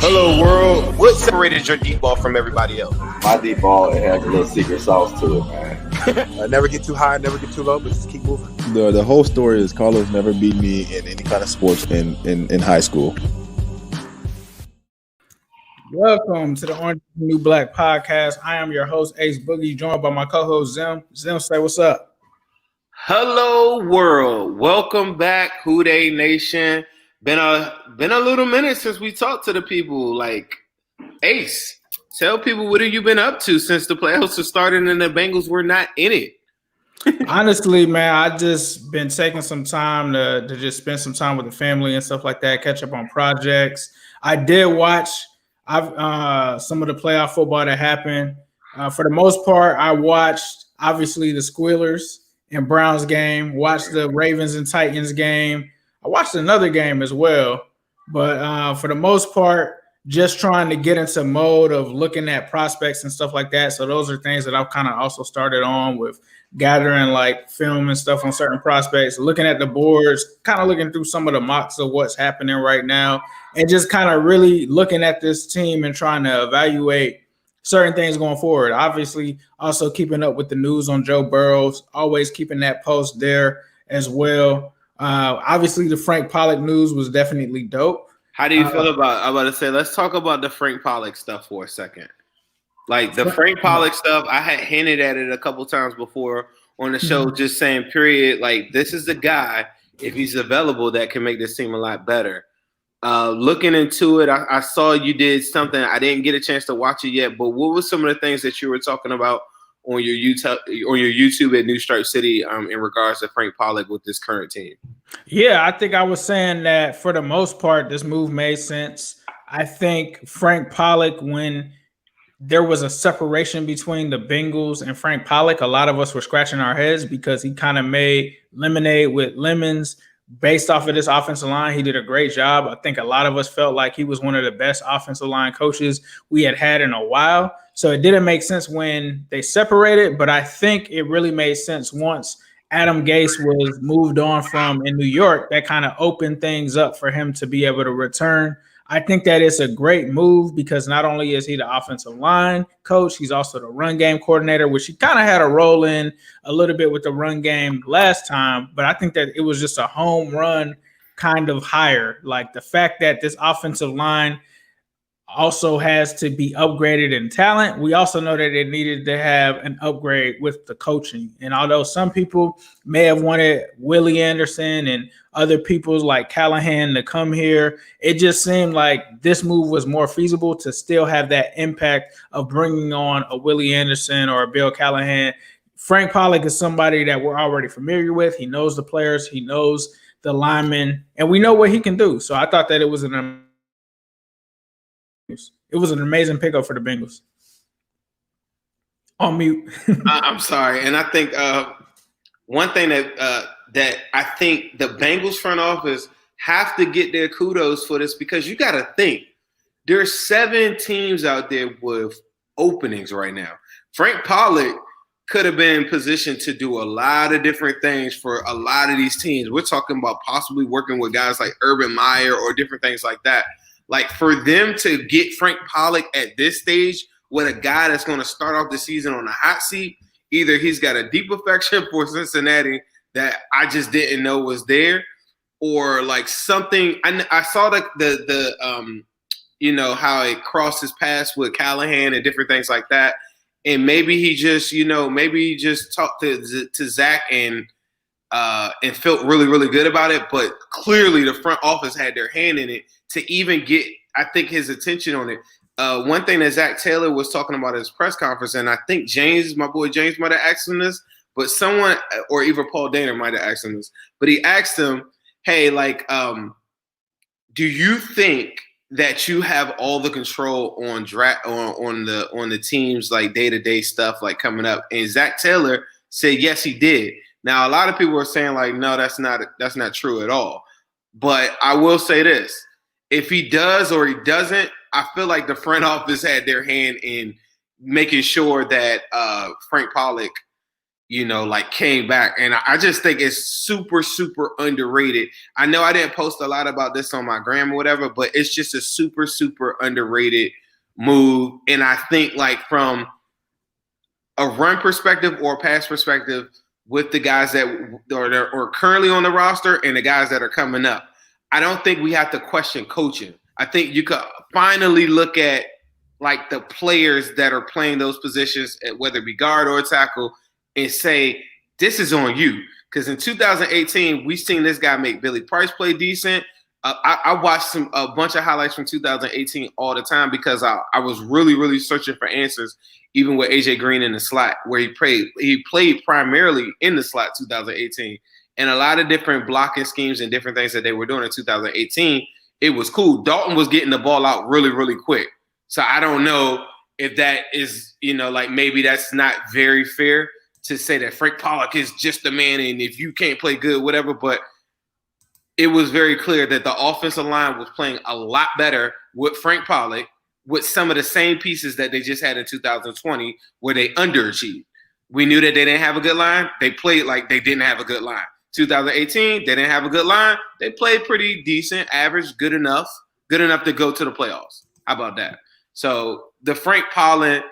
Hello, world. What separated your deep ball from everybody else? My deep ball, it has a little secret sauce to it, man. Never get too high, never get too low, but just keep moving. The whole story is Carlos never beat me in any kind of sports in high school. Welcome to the Orange New Black podcast. I am your host, Ace Boogie, joined by my co-host, Zim. Zim, say what's up. Hello, world. Welcome back, Who Dey Nation. Been a little minute since we talked to the people. Like, Ace, tell people what have you been up to since the playoffs have started and the Bengals were not in it. Honestly, man, I just been taking some time to just spend some time with the family and stuff like that, catch up on projects. I did watch some of the playoff football that happened. For the most part, I watched, obviously, the Squealers and Browns game, watched the Ravens and Titans game. I watched another game as well, but for the most part, just trying to get into mode of looking at prospects and stuff like that. So those are things that I've kind of also started on with gathering like film and stuff on certain prospects, looking at the boards, kind of looking through some of the mocks of what's happening right now, and just kind of really looking at this team and trying to evaluate certain things going forward. Obviously, also keeping up with the news on Joe Burrow, always keeping that post there as well. Obviously, the Frank Pollock news was definitely dope. How do you feel about? I'm about to say, let's talk about the Frank Pollock stuff for a second. Like the Frank Pollock stuff, I had hinted at it a couple times before on the show, just saying, period, like this is the guy, if he's available, that can make this team a lot better. Looking into it, I saw you did something. I didn't get a chance to watch it yet, but what was some of the things that you were talking about on your YouTube at New Stripe City in regards to Frank Pollock with this current team? Yeah, I think I was saying that for the most part, this move made sense. I think Frank Pollock, when there was a separation between the Bengals and Frank Pollock, a lot of us were scratching our heads because he kind of made lemonade with lemons based off of this offensive line. He did a great job. I think a lot of us felt like he was one of the best offensive line coaches we had in a while. So it didn't make sense when they separated, but I think it really made sense once Adam Gase was moved on from in New York. That kind of opened things up for him to be able to return. I think that it's a great move because not only is he the offensive line coach, he's also the run game coordinator, which he kind of had a role in a little bit with the run game last time. But I think that it was just a home run kind of hire. Like the fact that this offensive line also has to be upgraded in talent. We also know that it needed to have an upgrade with the coaching. And although some people may have wanted Willie Anderson and other people like Callahan to come here, it just seemed like this move was more feasible to still have that impact of bringing on a Willie Anderson or a Bill Callahan. Frank Pollock is somebody that we're already familiar with. He knows the players, he knows the linemen, and we know what he can do. So I thought that it was an amazing pickup for the Bengals. On mute. I'm sorry. And I think one thing that I think the Bengals front office have to get their kudos for this, because you got to think there's 7 teams out there with openings right now. Frank Pollock could have been positioned to do a lot of different things for a lot of these teams. We're talking about possibly working with guys like Urban Meyer or different things like that. Like for them to get Frank Pollock at this stage with a guy that's going to start off the season on a hot seat, either he's got a deep affection for Cincinnati that I just didn't know was there, or like something. I saw the how it crossed his paths with Callahan and different things like that, and maybe he just talked to Zach and felt really, really good about it. But clearly the front office had their hand in it to even get, I think, his attention on it. One thing that Zach Taylor was talking about at his press conference, and I think my boy James might have asked him this, but someone, or even Paul Dana might have asked him this, but he asked him, hey, like, do you think that you have all the control on the team's like day-to-day stuff like coming up? And Zach Taylor said yes, he did. Now a lot of people are saying like, no, that's not true at all. But I will say this: if he does or he doesn't, I feel like the front office had their hand in making sure that Frank Pollock, like came back. And I just think it's super, super underrated. I know I didn't post a lot about this on my gram or whatever, but it's just a super, super underrated move. And I think like from a run perspective or pass perspective with the guys that are currently on the roster and the guys that are coming up, I don't think we have to question coaching. I think you could finally look at like the players that are playing those positions, whether it be guard or tackle, and say, this is on you. Because in 2018, we seen this guy make Billy Price play decent. I watched a bunch of highlights from 2018 all the time because I was really, really searching for answers, even with AJ Green in the slot, where he played primarily in the slot 2018. And a lot of different blocking schemes and different things that they were doing in 2018, it was cool. Dalton was getting the ball out really, really quick. So I don't know if that is, like maybe that's not very fair to say that Frank Pollock is just the man and if you can't play good, whatever. But it was very clear that the offensive line was playing a lot better with Frank Pollock with some of the same pieces that they just had in 2020 where they underachieved. We knew that they didn't have a good line. They played like they didn't have a good line. 2018, they didn't have a good line. They played pretty decent, average, good enough to go to the playoffs. How about that? So the Frank Pollock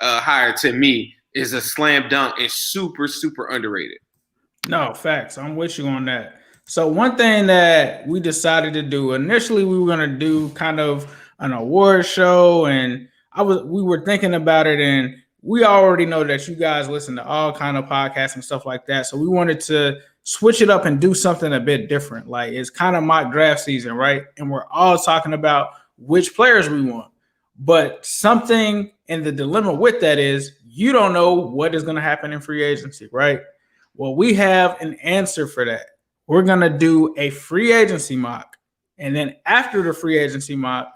hire to me is a slam dunk and super, super underrated. No, facts. I'm with you on that. So one thing that we decided to do initially, we were going to do kind of an award show, and we were thinking about it, and we already know that you guys listen to all kind of podcasts and stuff like that. So we wanted to switch it up and do something a bit different. Like it's kind of mock draft season, right? And we're all talking about which players we want. But something in the dilemma with that is you don't know what is going to happen in free agency, right? Well, we have an answer for that. We're going to do a free agency mock. And then after the free agency mock,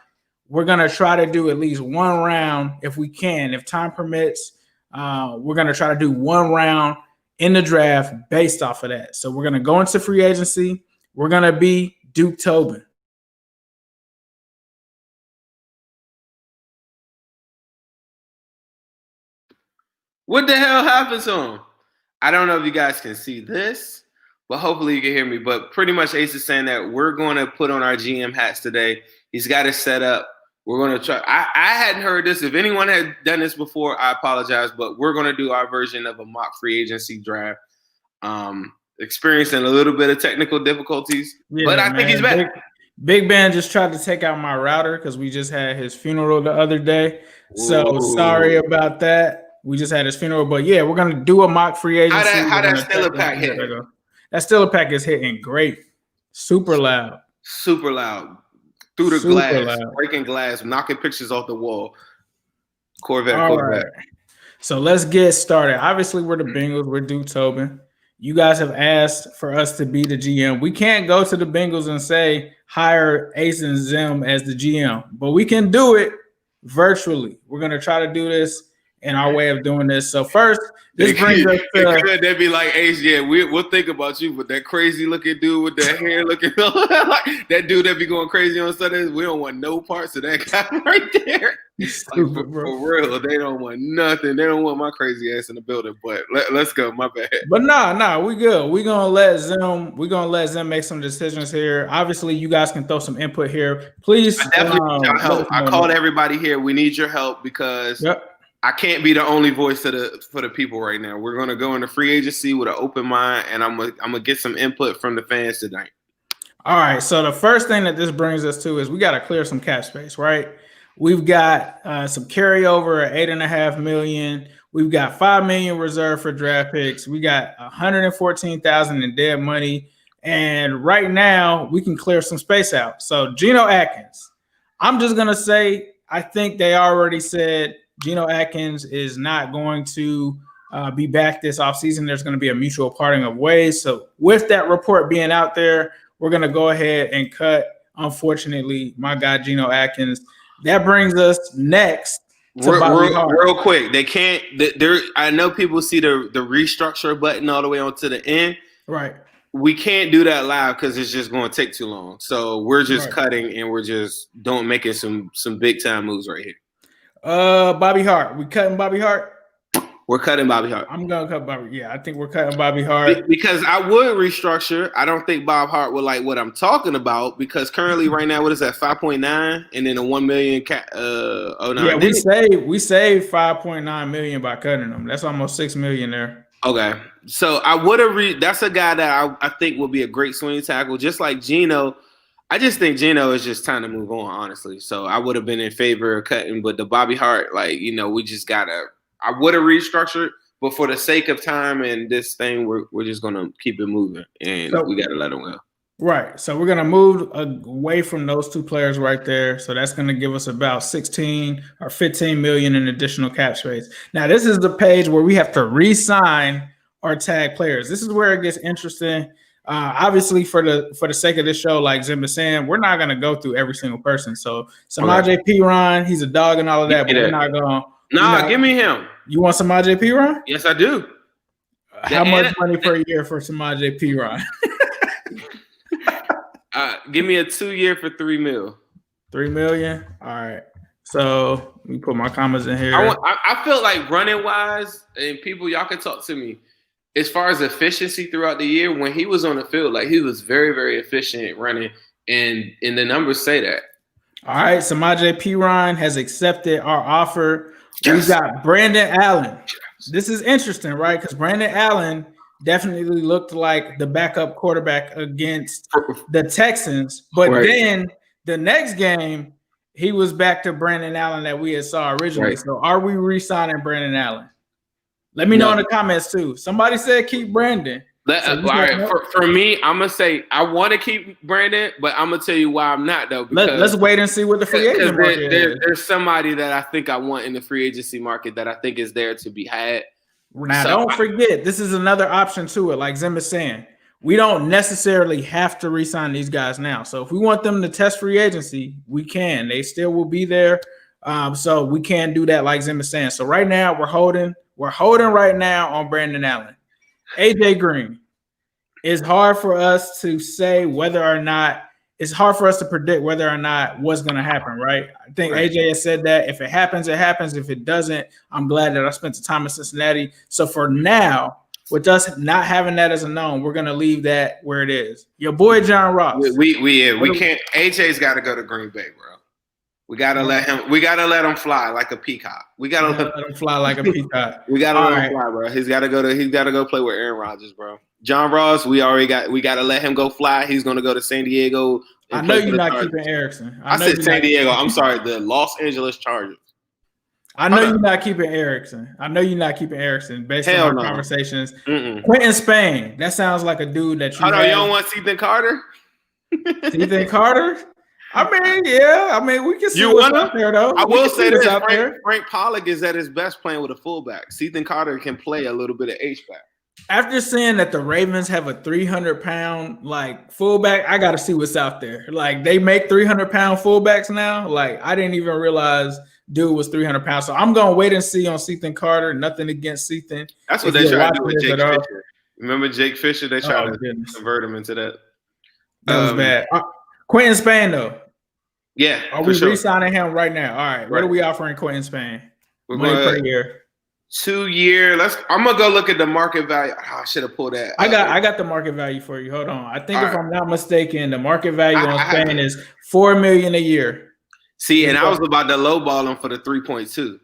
we're going to try to do at least one round if we can. If time permits, we're going to try to do one round in the draft based off of that. So we're going to go into free agency. We're going to be Duke Tobin. What the hell happened to him? I don't know if you guys can see this, but hopefully you can hear me. But pretty much Ace is saying that we're going to put on our GM hats today. He's got it set up. We're going to try. I hadn't heard this. If anyone had done this before, I apologize. But we're going to do our version of a mock free agency draft. Experiencing a little bit of technical difficulties, but I think he's back. Big Ben just tried to take out my router because we just had his funeral the other day. So sorry about that. We just had his funeral, but yeah, we're gonna do a mock free agency. How that Stiller pack hit? That Stiller pack is hitting great, super loud through the glass, breaking glass, knocking pictures off the wall. Corvette. Right. So let's get started. Obviously, we're the Bengals. We're Duke Tobin. You guys have asked for us to be the GM. We can't go to the Bengals and say hire Ace and Zim as the GM, but we can do it virtually. We're gonna try to do this in our way of doing this. So first, this brings us to they'd be like, Ace, yeah, we'll think about you, but that crazy looking dude with that hair looking like that dude that be going crazy on Sundays, we don't want no parts of that guy right there. Stupid, like, for real, they don't want nothing. They don't want my crazy ass in the building. But let's go. My bad. But nah, we good. We're gonna let Zim make some decisions here. Obviously, you guys can throw some input here. Please, I definitely need your help. I called everybody here. We need your help because I can't be the only voice for the people right now. We're gonna go into free agency with an open mind, and I'm gonna get some input from the fans tonight. All right. So the first thing that this brings us to is we got to clear some cap space, right? We've got some carryover at $8.5 million. We've got $5 million reserved for draft picks. We got $114,000 in dead money, and right now we can clear some space out. So Geno Atkins, I'm just gonna say I think they already said Geno Atkins is not going to be back this offseason. There's going to be a mutual parting of ways. So with that report being out there, we're going to go ahead and cut, unfortunately, my guy Geno Atkins. That brings us next to real quick. They can't. I know people see the restructure button all the way onto the end. Right. We can't do that live because it's just going to take too long. So we're just cutting and we're just making some big time moves right here. Bobby Hart. We cutting Bobby Hart? We're cutting Bobby Hart. I'm gonna cut Bobby. Yeah, I think we're cutting Bobby Hart because I would restructure. I don't think Bob Hart would like what I'm talking about because currently, right now, what is that? 5.9, and then a 1 million. Yeah, we saved 5.9 million by cutting him. That's almost 6 million there. Okay, so I would have that's a guy that I think will be a great swing tackle, just like Geno. I just think Geno is just time to move on, honestly. So I would have been in favor of cutting, but the Bobby Hart, we just gotta. I would have restructured, but for the sake of time and this thing, we're just gonna keep it moving, and we gotta let him go. Right. So we're gonna move away from those two players right there. So that's gonna give us about 16 or 15 million in additional cap space. Now this is the page where we have to re-sign or tag players. This is where it gets interesting. Obviously, for the sake of this show, like Zim is saying, we're not gonna go through every single person. So Samaje Perine, he's a dog and all of that, but we're not gonna. Nah, give me him. You want Samaje Perine? Yes, I do. How much money per year for Samaje Perine? Give me a 2-year for $3 million. $3 million. All right. So let me put my comments in here. I feel like running wise, and people, y'all can talk to me. As far as efficiency throughout the year, when he was on the field, like he was very, very efficient running, and the numbers say that. All right, Samaje Perine has accepted our offer. Yes. We've got Brandon Allen. This is interesting, right? Because Brandon Allen definitely looked like the backup quarterback against the Texans. But then the next game, he was back to Brandon Allen that we had saw originally. Right. So are we re-signing Brandon Allen? Let me know in the comments too. Somebody said keep Brandon. All right, for me, I'm gonna say I want to keep Brandon, but I'm gonna tell you why I'm not though. Let's wait and see what the free agent market is. There's somebody that I think I want in the free agency market that I think is there to be had. Now, don't forget, this is another option to it. Like Zim is saying, we don't necessarily have to re-sign these guys now. So if we want them to test free agency, we can. They still will be there. So we can do that, like Zim is saying. So right now, we're holding right now on Brandon Allen. AJ Green. It's hard for us to say whether or not it's hard for us to predict whether or not what's going to happen, right? I think AJ has said that if it happens, it happens. If it doesn't, I'm glad that I spent the time in Cincinnati. So for now, with us not having that as a known, we're going to leave that where it is. Your boy John Ross. We can't. AJ's got to go to Green Bay, bro. We gotta let him. We gotta let him fly like a peacock. We gotta let him fly like a peacock. We gotta let him fly, bro. He's gotta go play with Aaron Rodgers, bro. John Ross, we gotta let him go fly. He's gonna go to San Diego. I know you're not keeping Erickson. I said San Diego. I'm sorry, the Los Angeles Chargers. I know you're not keeping Erickson. Based on our conversations. Quentin Spain. That sounds like a dude that you. You don't want Ethan Carter? Ethan Carter? We can see what's out there, though. I will say this: Frank Pollock is at his best playing with a fullback. Ethan Carter can play a little bit of H-back. After seeing that the Ravens have a 300-pound fullback, I got to see what's out there. They make 300-pound fullbacks now. I didn't even realize dude was 300 pounds. So I'm gonna wait and see on Ethan Carter. Nothing against Ethan. That's what they tried to do with Jake Fisher. Remember Jake Fisher? They tried to convert him into that. That was bad. Quentin Spain, though. Yeah. Are we re-signing him right now? All right. What are we offering Quentin Spain? Money per year. 2 year. I'm gonna go look at the market value. Oh, I should have pulled that. I got the market value for you. Hold on. I think I'm not mistaken, the market value on Spain is $4 million a year. See, and I was about to lowball him for the 3.2.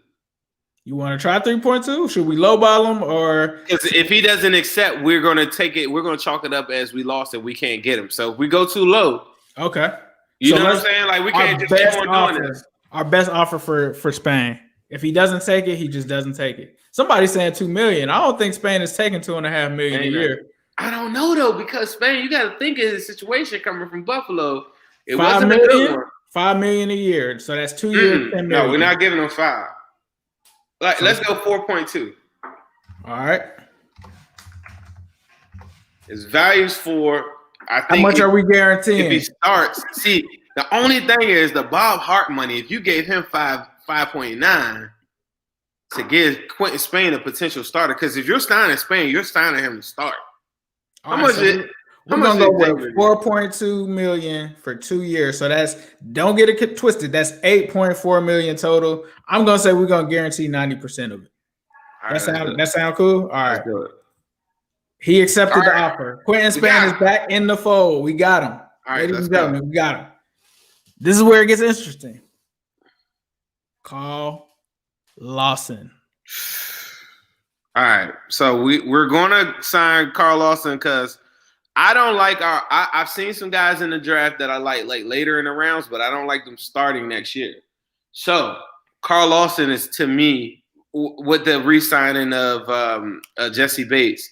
You want to try 3.2? Should we lowball him or? Because if he doesn't accept, we're gonna take it. We're gonna chalk it up as we lost and we can't get him. So if we go too low, okay. You know what I'm saying? We can't just keep on doing this. Our best offer for Spain. If he doesn't take it, he just doesn't take it. Somebody's saying $2 million. I don't think Spain is taking $2.5 million a year. I don't know though, because Spain, you got to think of his situation coming from Buffalo. It $5 wasn't million? a good one. $5 million a year. So that's 2 years. $10 million. No, we're not giving him 5. Let's go 4.2. All right. His value's 4. I think how much are we guaranteeing? If he starts, see, the only thing is the Bob Hart money. If you gave him 5.9 to give Quentin Spain a potential starter, because if you're signing Spain, you're signing him to start. How much is it? We're much gonna go did with Xavier get? 4.2 million for 2 years. So that's don't get it twisted. That's 8.4 million total. I'm gonna say we're gonna guarantee 90% of it. All right, That sound cool? All right. let's do it. He accepted All the right. offer. Quentin We Span got is him. back in the fold. We got him. All right, Ladies let's and go. gentlemen, we got him. This is where it gets interesting. Carl Lawson. All right, so we're gonna sign Carl Lawson because I don't like I've seen some guys in the draft that I like later in the rounds, but I don't like them starting next year. So Carl Lawson is, to me, with the re-signing of Jesse Bates,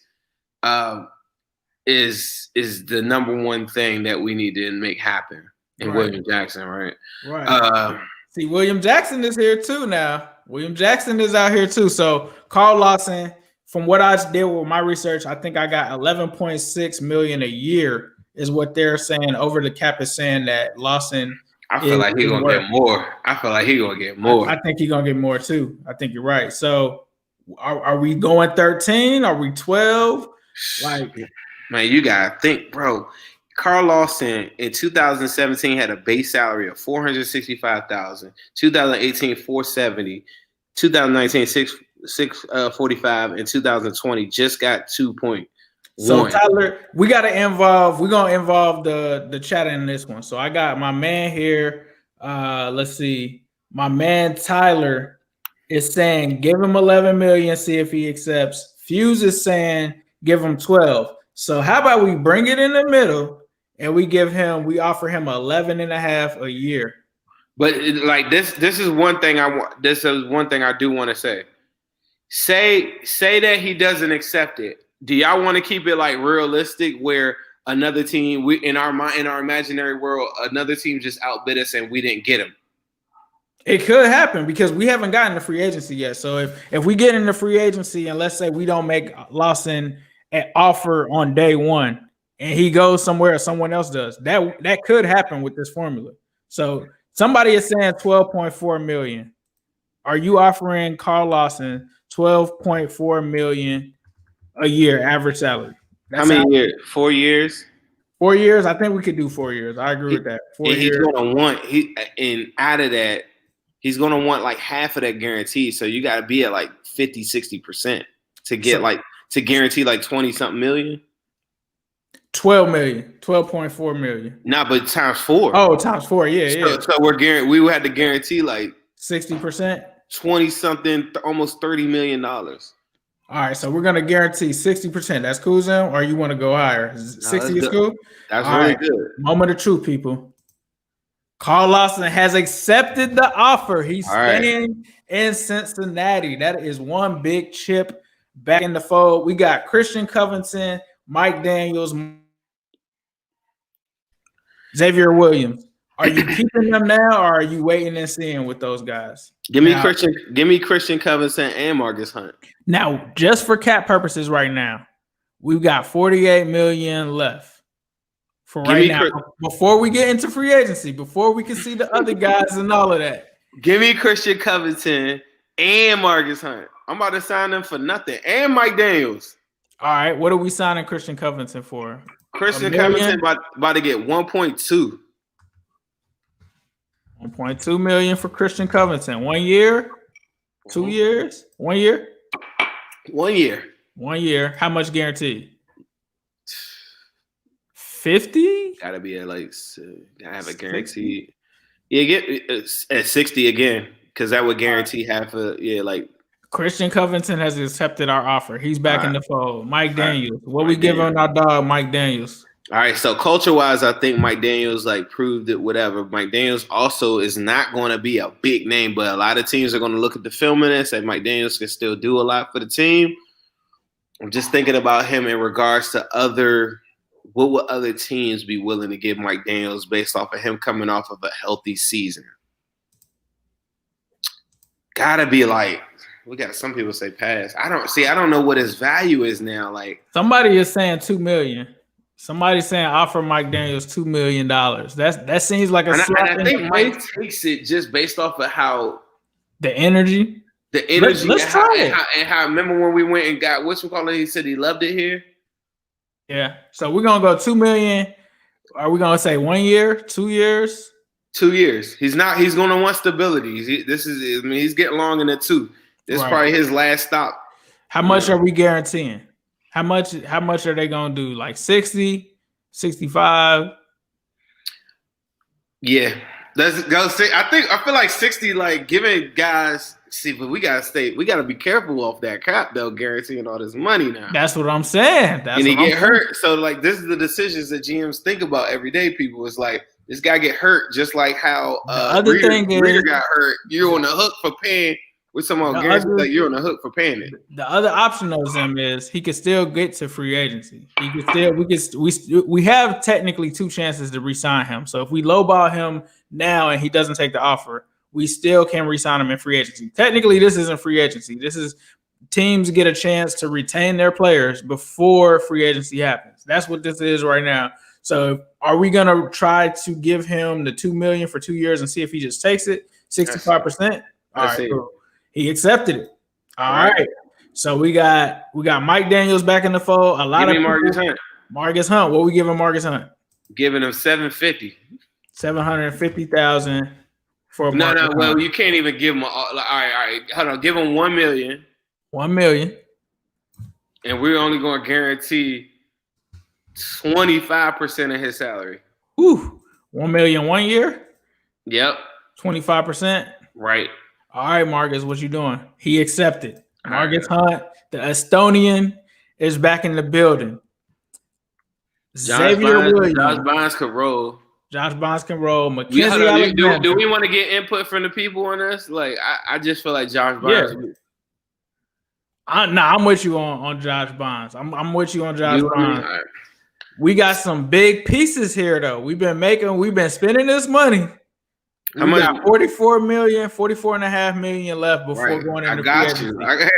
is the number one thing that we need to make happen in William Jackson, right? Right. See, William Jackson is here too now. William Jackson is out here too. So Carl Lawson, from what I did with my research, I think I got 11.6 million a year is what they're saying. Over the cap is saying that Lawson. I feel like he's gonna get more. I feel like he's gonna get more. I think he's gonna get more too. I think you're right. So are we going 13? Are we 12? Like, man, you gotta think, bro. Carl Lawson in 2017 had a base salary of $465,000. 2018, $470,000. 2019, $645,000. And 2020 just got 2.1. So Tyler, we're gonna involve the chat in this one. So I got my man here. Let's see. My man Tyler is saying give him 11 million, see if he accepts. Fuse is saying give him 12. So how about we bring it in the middle and we offer him 11 and a half a year. But this is one thing I want. This is one thing I do want to say. Say that he doesn't accept it. Do y'all want to keep it like realistic where another team, in our imaginary world, another team just outbid us and we didn't get him? It could happen because we haven't gotten the free agency yet. So if we get in the free agency and let's say we don't make Lawson an offer on day one and he goes somewhere or someone else does, that could happen with this formula. So somebody is saying 12.4 million. Are you offering Carl Lawson 12.4 million a year average salary? How many years? 4 years? 4 years? I think we could do 4 years. I agree with that. 4 years. He's gonna want out of that, he's gonna want like half of that guarantee. So you gotta be at like 50-60% to get to guarantee like 20-something million. 12 million, 12.4 million. Nah, but times 4. Oh, times 4, yeah. So we would have to guarantee like 60%, 20-something, almost $30 million. All right, so we're gonna guarantee 60%. That's cool, Zim, or you want to go higher? 60 is cool. That's really good. Moment of truth, people. Carl Lawson has accepted the offer. He's staying in Cincinnati. That is one big chip back in the fold. We got Christian Covington, Mike Daniels, Xavier Williams. Are you keeping them now, or are you waiting and seeing with those guys? Give me Christian Covington and Marcus Hunt. Now, just for cap purposes, right now, we've got 48 million left for right now. Before we get into free agency, before we can see the other guys and all of that, give me Christian Covington and Marcus Hunt. I'm about to sign them for nothing, and Mike Daniels. All right, what are we signing Christian Covington for? Christian Covington about to get 1.2. 1.2 million for Christian Covington. 1 year, 2 years, 1 year, 1 year, 1 year. How much guaranteed? 50? Gotta be at like, gotta have a guarantee. Yeah, get at 60 again, because that would guarantee half a like. Christian Covington has accepted our offer. He's back in the fold. Mike Daniels. What we giving our dog, Mike Daniels? All right, so culture-wise, I think Mike Daniels proved it. Whatever. Mike Daniels also is not going to be a big name, but a lot of teams are going to look at the film and say Mike Daniels can still do a lot for the team. I'm just thinking about him in regards to what would other teams be willing to give Mike Daniels based off of him coming off of a healthy season? Gotta be we got some people say pass. I don't know what his value is now. Somebody is saying 2 million. Somebody's saying offer Mike Daniels $2 million. That seems like a slap. And I think Mike takes it just based off of how the energy. Let's try it. And how remember when we went and got whatchamacallit, he said he loved it here. Yeah. So we're gonna go 2 million. Are we gonna say 1 year, 2 years? 2 years. He's going to want stability. He's getting long in the two. This is probably his last stop. How much are we guaranteeing? How much are they gonna do? Like 60, 65? Yeah. Let's go. I feel like 60, like giving guys. See, but we gotta be careful off that cap though, guaranteeing all this money now. That's what I'm saying. And he get hurt. So like this is the decisions that GMs think about every day. People, it's like this guy get hurt, just like how Reader got hurt. You're on the hook for paying with someone guaranteed that you're on the hook for paying it. The other option of him is he could still get to free agency. He could still we have technically 2 chances to re-sign him. So if we lowball him now and he doesn't take the offer, we still can re-sign him in free agency. Technically, this isn't free agency. This is teams get a chance to retain their players before free agency happens. That's what this is right now. So are we gonna try to give him the $2 million for 2 years and see if he just takes it? 65%. All right, cool. He accepted it. All right. So we got Mike Daniels back in the fold. A lot of Marcus Hunt. What we giving Marcus Hunt? Giving him $750,000. $750,000 for Marcus Hunt. Well, you can't even give him all right. Hold on. Give him $1 million. $1 million. And we're only going to guarantee 25% of his salary. Ooh, $1 million 1 year? Yep. 25%? Right. All right, Marcus, what you doing? He accepted. Marcus Hunt, the Estonian, is back in the building. Xavier Williams. Josh Barnes can roll. Mackenzie Alexander. Do we want to get input from the people on this? Like, I just feel like Josh Barnes. Yeah. I'm with you on Josh Barnes. I'm with you on Josh Barnes. Right. We got some big pieces here, though. We've been spending this money. We got 44.5 million left before going into free agency.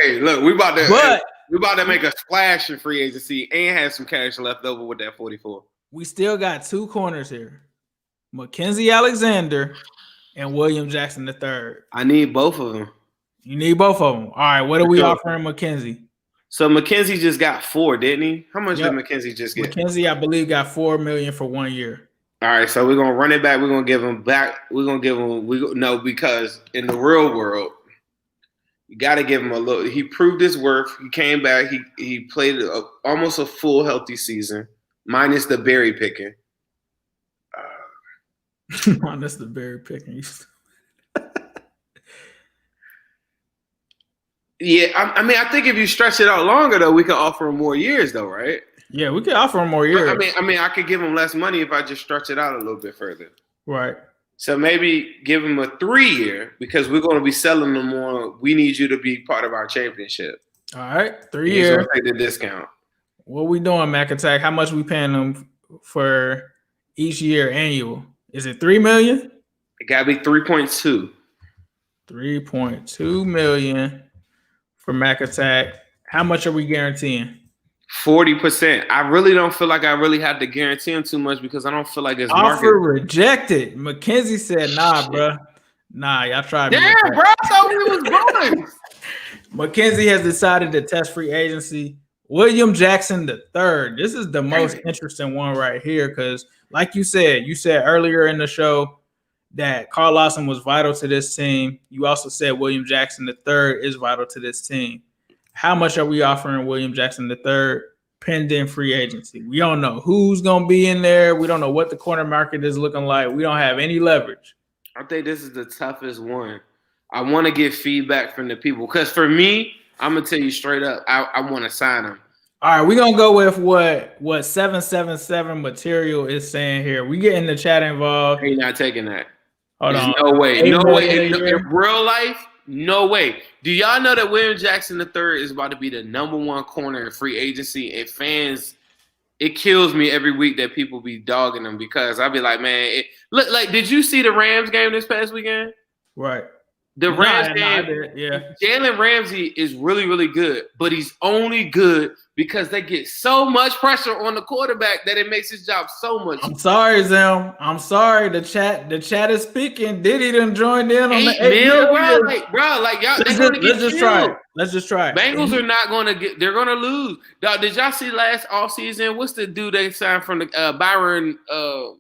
Hey, look, we about to make a splash in free agency and have some cash left over with that 44. We still got 2 corners here. Mackenzie Alexander and William Jackson III. I need both of them. You need both of them. All right, what are we offering Mackenzie? So Mackenzie just got 4, didn't he? How much did Mackenzie just get? Mackenzie, I believe, got $4 million for 1 year. All right, so we're gonna run it back. We're gonna give him back. Because in the real world, you got to give him a little. He proved his worth. He came back. He played almost a full healthy season, minus the berry picking. Minus the berry picking. Yeah, I mean, I think if you stretch it out longer, though, we could offer him more years, though, right? Yeah, we could offer him more years. I mean, I could give him less money if I just stretch it out a little bit further. Right. So maybe give him a 3-year because we're going to be selling them on. We need you to be part of our championship. All right, 3 years. Take the discount. What we doing, Mac Attack? How much we paying them for each year annual? Is it $3 million? It got to be 3.2. 3.2 million for Mac Attack. How much are we guaranteeing? 40%. I really don't feel like I really have to guarantee him too much because I don't feel like it's offer rejected. Mackenzie said, "Nah, bro. Nah, y'all tried." Damn, bro. I thought we was going. Mackenzie has decided to test free agency. William Jackson III. This is the most interesting one right here because, like you said earlier in the show that Carl Lawson was vital to this team. You also said William Jackson III is vital to this team. How much are we offering William Jackson III pending free agency? We don't know who's going to be in there. We don't know what the corner market is looking like. We don't have any leverage. I think this is the toughest one. I want to get feedback from the people because for me, I'm going to tell you straight up, I want to sign him. All right, we're going to go with what 777 material is saying here. We getting the chat involved. He's not taking that. Hold on. No way. No way. In real life, no way. Do y'all know that William Jackson III is about to be the #1 corner in free agency? And fans, it kills me every week that people be dogging him because I be like, man, look, like, did you see the Rams game this past weekend? Right. The Rams Jalen Ramsey is really, really good, but he's only good because they get so much pressure on the quarterback that it makes his job so much. I'm sorry, Zim. I'm sorry. The chat is speaking. Diddy done joined in on the 8 million. Bro, like y'all. Let's just try it. Let's just try it. Bengals are not going to get. They're going to lose. Dog, did y'all see last offseason? What's the dude they signed from the Byron? Why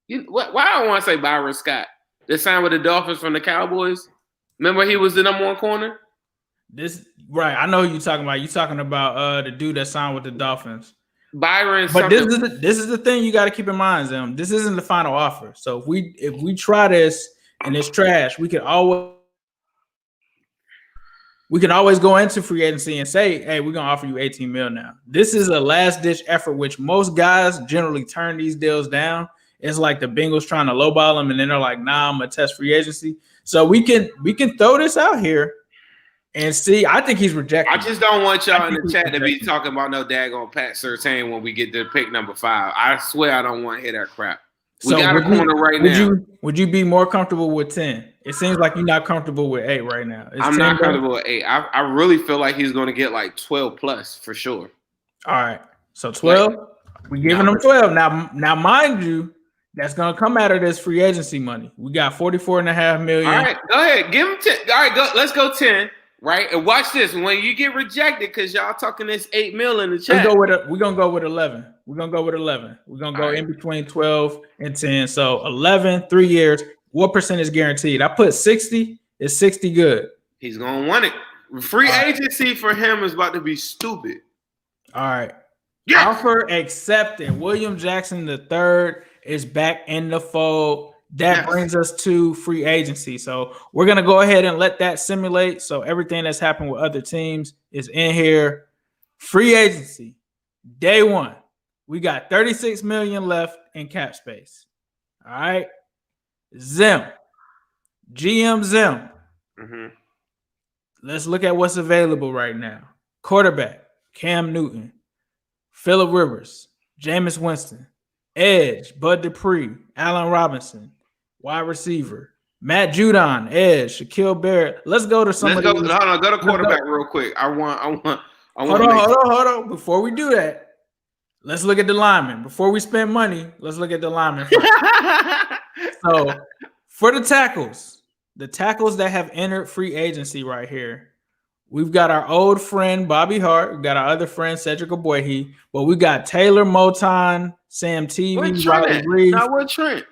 I don't want to say Byron Scott? They signed with the Dolphins from the Cowboys. Remember, he was the number one corner. Right? I know who you're talking about. You're talking about the dude that signed with the Dolphins. Byron. But this is the thing you got to keep in mind, Zim. This isn't the final offer. So if we try this and it's trash, we can always go into free agency and say, hey, we're gonna offer you 18 mil now. This is a last ditch effort, which most guys generally turn these deals down. It's like the Bengals trying to lowball them, and then they're like, nah, I'm gonna test free agency. So we can throw this out here and see. I think he's rejected. I just don't want y'all in the chat to be talking about no daggone Pat Surtain when we get to pick number 5. I swear I don't want to hear that crap. We got a corner right now. Would you be more comfortable with 10? It seems like you're not comfortable with 8 right now. I'm not comfortable with 8. I really feel like he's going to get like 12 plus for sure. All right. So 12. We're giving him 12. Now, mind you, that's going to come out of this free agency money. We got $44.5 million. All right. Go ahead. Give him 10. All right. Let's go 10. Right. And watch this. When you get rejected, because y'all talking this 8 mil in the chat. We're going to go with 11. We're going to go with 11. We're going to go in between 12 and 10. So 11, 3 years. What percent is guaranteed? I put 60. Is 60 good? He's going to want it. Free agency for him is about to be stupid. All right. Yes. Offer accepted. William Jackson III is back in the fold. That brings us to free agency. So we're going to go ahead and let that simulate. So everything that's happened with other teams is in here. Free agency. Day one. We got 36 million left in cap space. All right. Zim. GM Zim. Mm-hmm. Let's look at what's available right now. Quarterback, Cam Newton. Phillip Rivers. Jameis Winston. Edge, Bud Dupree. Allen Robinson. Wide receiver. Matt Judon. Edge. Shaquille Barrett. Let's go to somebody. Go to quarterback real quick. Hold on. Before we do that, let's look at the linemen. Before we spend money, let's look at the linemen first. So for the tackles that have entered free agency right here, we've got our old friend Bobby Hart. We've got our other friend Cedric Ogbuehi. But we got Taylor Moton, Sam Teevee, Riley Reeves. Now what Trent?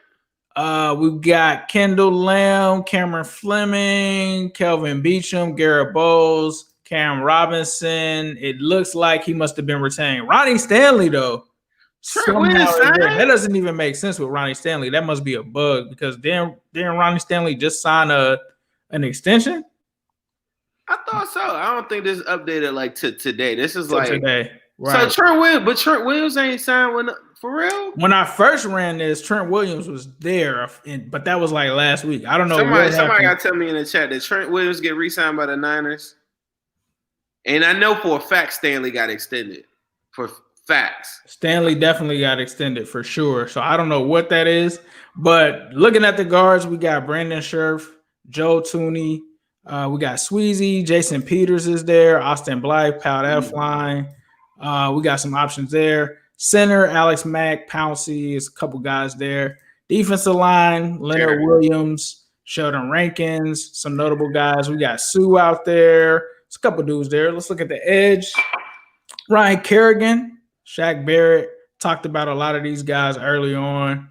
We've got Kendall Lamb, Cameron Fleming, Kelvin Beachum, Garrett Bowles, Cam Robinson. It looks like he must have been retained. Ronnie Stanley, though. That doesn't even make sense with Ronnie Stanley. That must be a bug because didn't Ronnie Stanley just sign an extension? I thought so. I don't think this is updated like to today. This is like today. Right. So Trent Williams ain't signed for real? When I first ran this, Trent Williams was there, but that was like last week. I don't know. Somebody got to tell me in the chat that Trent Williams get re-signed by the Niners. And I know for a fact Stanley got extended. For facts. Stanley definitely got extended for sure. So I don't know what that is. But looking at the guards, we got Brandon Scherf, Joe Tooney. We got Sweezy, Jason Peters is there, Austin Blythe, Pat Elfline. We got some options there. Center, Alex Mack, Pouncey is a couple guys there. Defensive line, Leonard Williams, Sheldon Rankins, some notable guys. We got Sue out there. There's a couple dudes there. Let's look at the edge. Ryan Kerrigan, Shaq Barrett. Talked about a lot of these guys early on.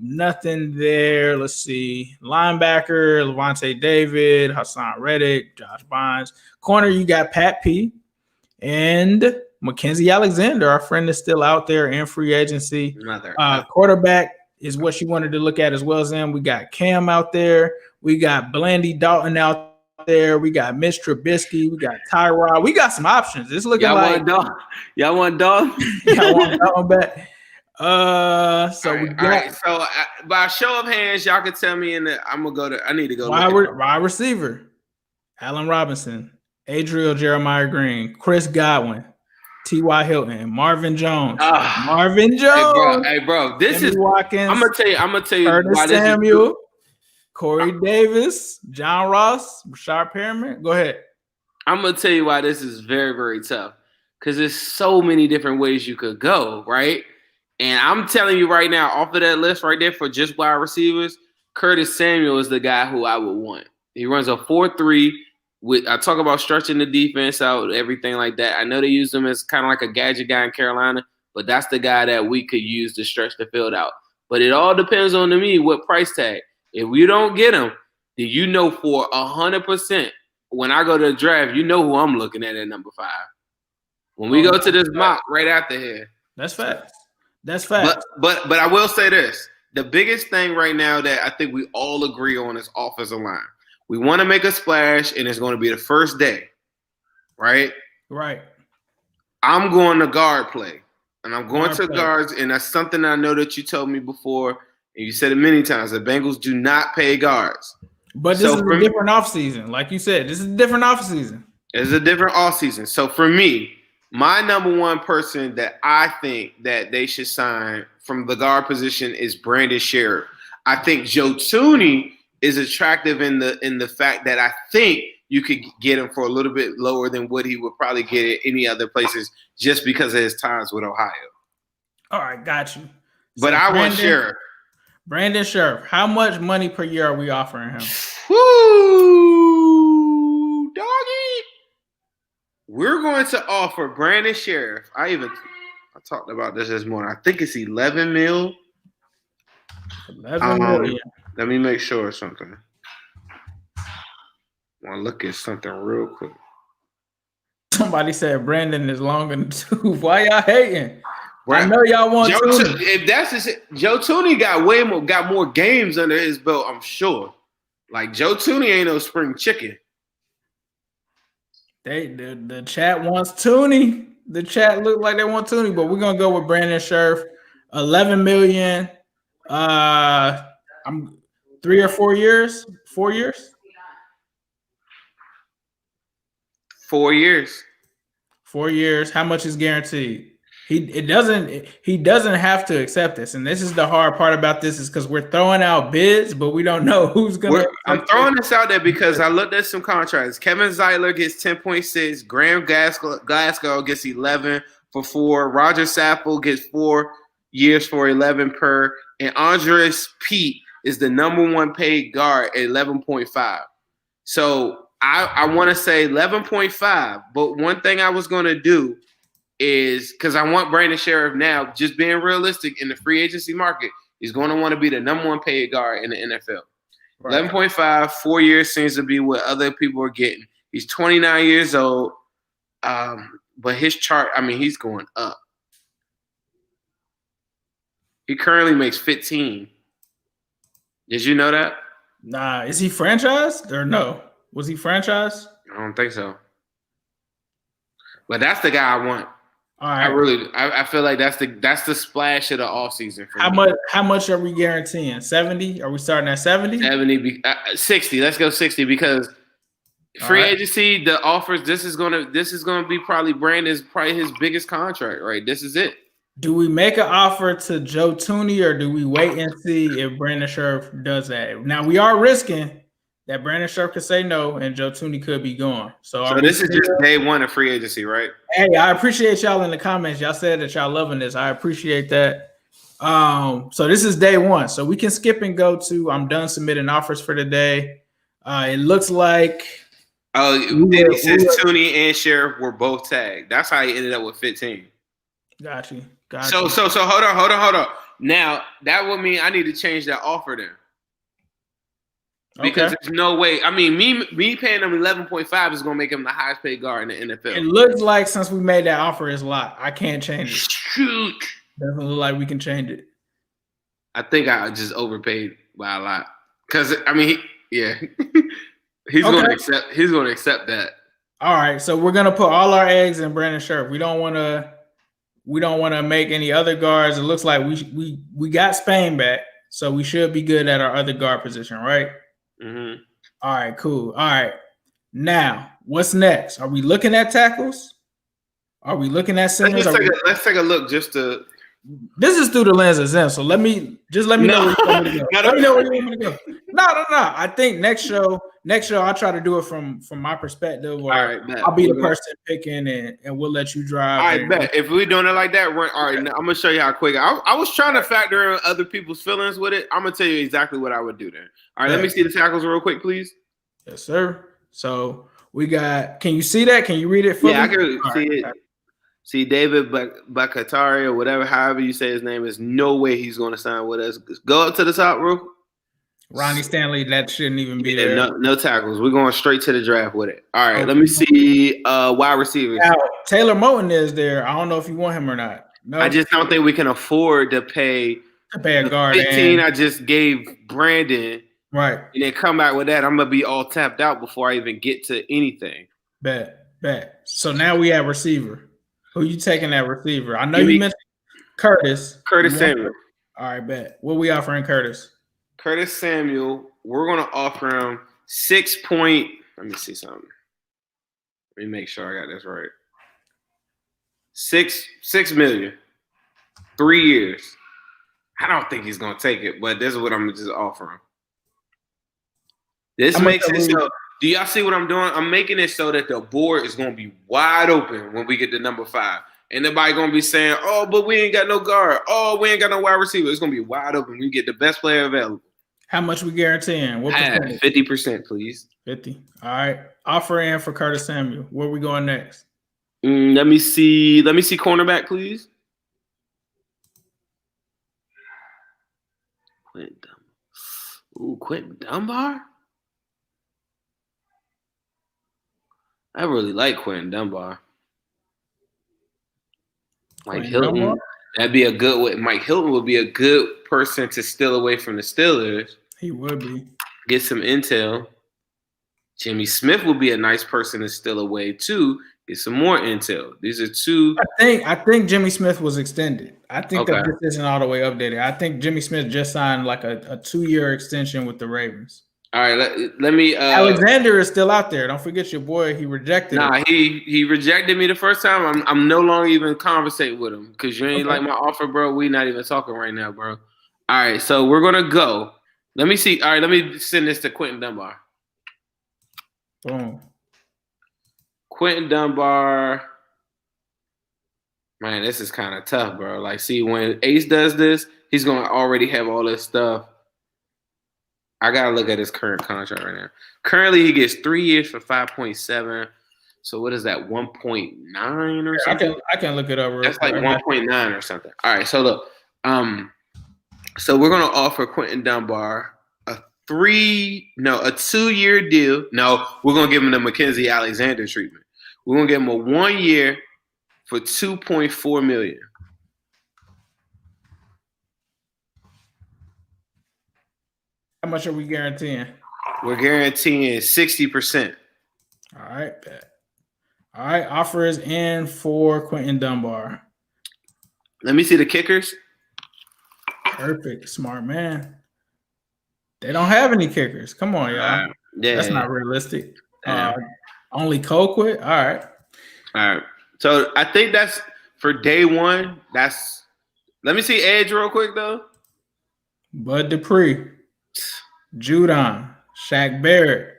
Nothing there. Let's see. Linebacker, Levante David, Hassan Reddick, Josh Bynes. Corner, you got Pat P. And Mackenzie Alexander, our friend, is still out there in free agency. Quarterback is what you wanted to look at as well, Zim. We got Cam out there. We got Blandy Dalton out there. We got Mitch Trubisky. We got Tyrod. We got some options. It's looking y'all like y'all want dog. Y'all want Dalton back. So by show of hands, y'all can tell me. I need to go. Wide receiver, Allen Robinson, Adriel Jeremiah Green, Chris Godwin, T.Y. Hilton, Marvin Jones. Marvin Jones. Hey, bro. This Jimmy is Watkins. I'm gonna tell you Curtis why Samuel. Corey Davis, John Ross, Rashard Perriman. Go ahead. I'm gonna tell you why this is very, very tough. Because there's so many different ways you could go, right? And I'm telling you right now, off of that list right there for just wide receivers, Curtis Samuel is the guy who I would want. He runs a 4.3. I talk about stretching the defense out, everything like that. I know they use him as kind of like a gadget guy in Carolina, but that's the guy that we could use to stretch the field out. But it all depends on me what price tag. If we don't get him, then you know for 100% when I go to the draft, you know who I'm looking at number 5. When we go to this mock right after here. That's facts. That's facts. But I will say this. The biggest thing right now that I think we all agree on is offensive line. We want to make a splash, and it's going to be the first day, right? Right. I'm going to guard play, and I'm going to guards, and that's something I know that you told me before, and you said it many times, the Bengals do not pay guards. But this is a different offseason. Like you said, this is a different offseason. It's a different offseason. So for me, my number one person that I think that they should sign from the guard position is Brandon Sheriff. I think Joe Thuney is attractive in the fact that I think you could get him for a little bit lower than what he would probably get at any other places just because of his ties with Ohio. All right, got you. But so I want Sheriff. Brandon Sheriff. How much money per year are we offering him? Woo, doggy. We're going to offer Brandon Sheriff. I talked about this morning. I think it's 11 mil. 11 million. Let me make sure of something. I want to look at something real quick. Somebody said Brandon is longer than 2. Why y'all hating? Right. I know y'all want Thuney. If that's just it, Joe Thuney got more games under his belt, I'm sure. Like Joe Thuney ain't no spring chicken. The chat wants Thuney. The chat look like they want Thuney, but we're gonna go with Brandon Sheriff. 11 million. I'm 3 or 4 years. 4 years. 4 years. 4 years. How much is guaranteed? He doesn't have to accept this, and this is the hard part about this is because we're throwing out bids, but we don't know who's gonna. I'm throwing this out there because I looked at some contracts. Kevin Zeitler gets 10.6. Graham Glasgow gets 11 for 4. Roger Saffold gets 4 years for 11 per, and Andres Pete is the number 1 paid guard at 11.5. So I want to say 11.5, but one thing I was going to do is because I want Brandon Sheriff now, just being realistic in the free agency market, he's going to want to be the number 1 paid guard in the NFL. Right. 11.5, 4 years seems to be what other people are getting. He's 29 years old, but his chart, he's going up. He currently makes 15. Did you know that? Nah, is he franchised or no? Was he franchised? I don't think so. But that's the guy I want. All right. I feel like that's the splash of the offseason for me. How much are we guaranteeing? 70? Are we starting at 70? 60. Let's go 60 because free agency, the offers, this is gonna be probably Brandon's his biggest contract, right? This is it. Do we make an offer to Joe Thuney or do we wait and see if Brandon Sheriff does that? Now we are risking that Brandon Sheriff could say no and Joe Thuney could be gone. So this is just day 1 of free agency, right? Hey, I appreciate y'all in the comments. Y'all said that y'all loving this. I appreciate that. So this is day 1. So we can skip and go to I'm done submitting offers for today. It looks like it says Thuney and Sheriff were both tagged. That's how he ended up with 15. Got you. So hold on. Now that would mean I need to change that offer then. Because there's no way. Me paying him 11.5 is going to make him the highest paid guard in the NFL. It looks like since we made that offer, it's locked. I can't change it. Shoot. Doesn't look like we can change it. I think I just overpaid by a lot. Because he's going to accept that. All right, so we're going to put all our eggs in Brandon Sheriff. We don't want to make any other guards. It looks like we got Spain back, so we should be good at our other guard position, right? Mm-hmm. All right, cool. All right. Now, what's next? Are we looking at tackles? Are we looking at centers? Let's take a look just to This is through the lens of Zen. So let me know where you want me to go. Let me know where you want me to go. No. I think next show I'll try to do it from my perspective. Or All right, I'll be the person picking and we'll let you drive. All right, bet. If we're doing it like that, all right, now I'm gonna show you how quick. I was trying to factor in other people's feelings with it. I'm gonna tell you exactly what I would do then. All right, let me see the tackles real quick, please. Yes, sir. So we got. Can you see that? Can you read it for me? I can see it. See David Bakatari or whatever, however you say his name, is no way he's going to sign with us. Go up to the top, bro. Ronnie Stanley, that shouldn't even be there. No tackles. We're going straight to the draft with it. All right, let me see wide receivers. Now, Taylor Moton is there. I don't know if you want him or not. No, I just don't think we can afford to pay a guard. 15 I just gave Brandon. Right. And then come back with that. I'm going to be all tapped out before I even get to anything. Bet. So now we have receiver. Who you taking that receiver? I know you mentioned Curtis. Curtis Samuel. All right, bet. What we offering Curtis? Curtis Samuel, we're going to offer him let me see something. Let me make sure I got this right. $6 million. 3 years. I don't think he's going to take it, but this is what I'm just offering. This makes it so. Do y'all see what I'm doing? I'm making it so that the board is going to be wide open when we get to number 5. And nobody going to be saying, oh, but we ain't got no guard. Oh, we ain't got no wide receiver. It's going to be wide open. We get the best player available. How much we guaranteeing? What percentage? 50%, please. 50. All right. Offer in for Curtis Samuel. Where we going next? Let me see cornerback, please. Quentin Dunbar? I really like Quentin Dunbar. Mike Hilton, that'd be a good way. Mike Hilton would be a good person to steal away from the Steelers. He would be. Get some intel. Jimmy Smith would be a nice person to steal away too. Get some more intel. These are two. I think Jimmy Smith was extended. I think that this isn't all the way updated. I think Jimmy Smith just signed like a 2-year extension with the Ravens. All right, let me. Alexander is still out there. Don't forget your boy. He rejected. He rejected me the first time. I'm no longer even conversating with him because you ain't like my offer, bro. We not even talking right now, bro. All right, so we're gonna go. Let me see. All right, let me send this to Quentin Dunbar. Boom. Quentin Dunbar. Man, this is kind of tough, bro. Like, see, when Ace does this, he's gonna already have all this stuff. I gotta look at his current contract right now. Currently, he gets 3 years for 5.7. So what is that? 1.9 or something? I can look it up. That's like 1.9 or something. All right. So look, so we're gonna offer Quentin Dunbar a 2-year deal. No, we're gonna give him the Mackenzie Alexander treatment. We're gonna give him a 1 year for $2.4 million. How much are we guaranteeing? We're guaranteeing 60%. All right, bet. All right, offer is in for Quentin Dunbar. Let me see the kickers. Perfect, smart man. They don't have any kickers. Come on, y'all. That's not realistic. Only Colquitt. All right. So I think that's for day one. Let me see edge real quick though. Bud Dupree, Judon, Shaq Barrett,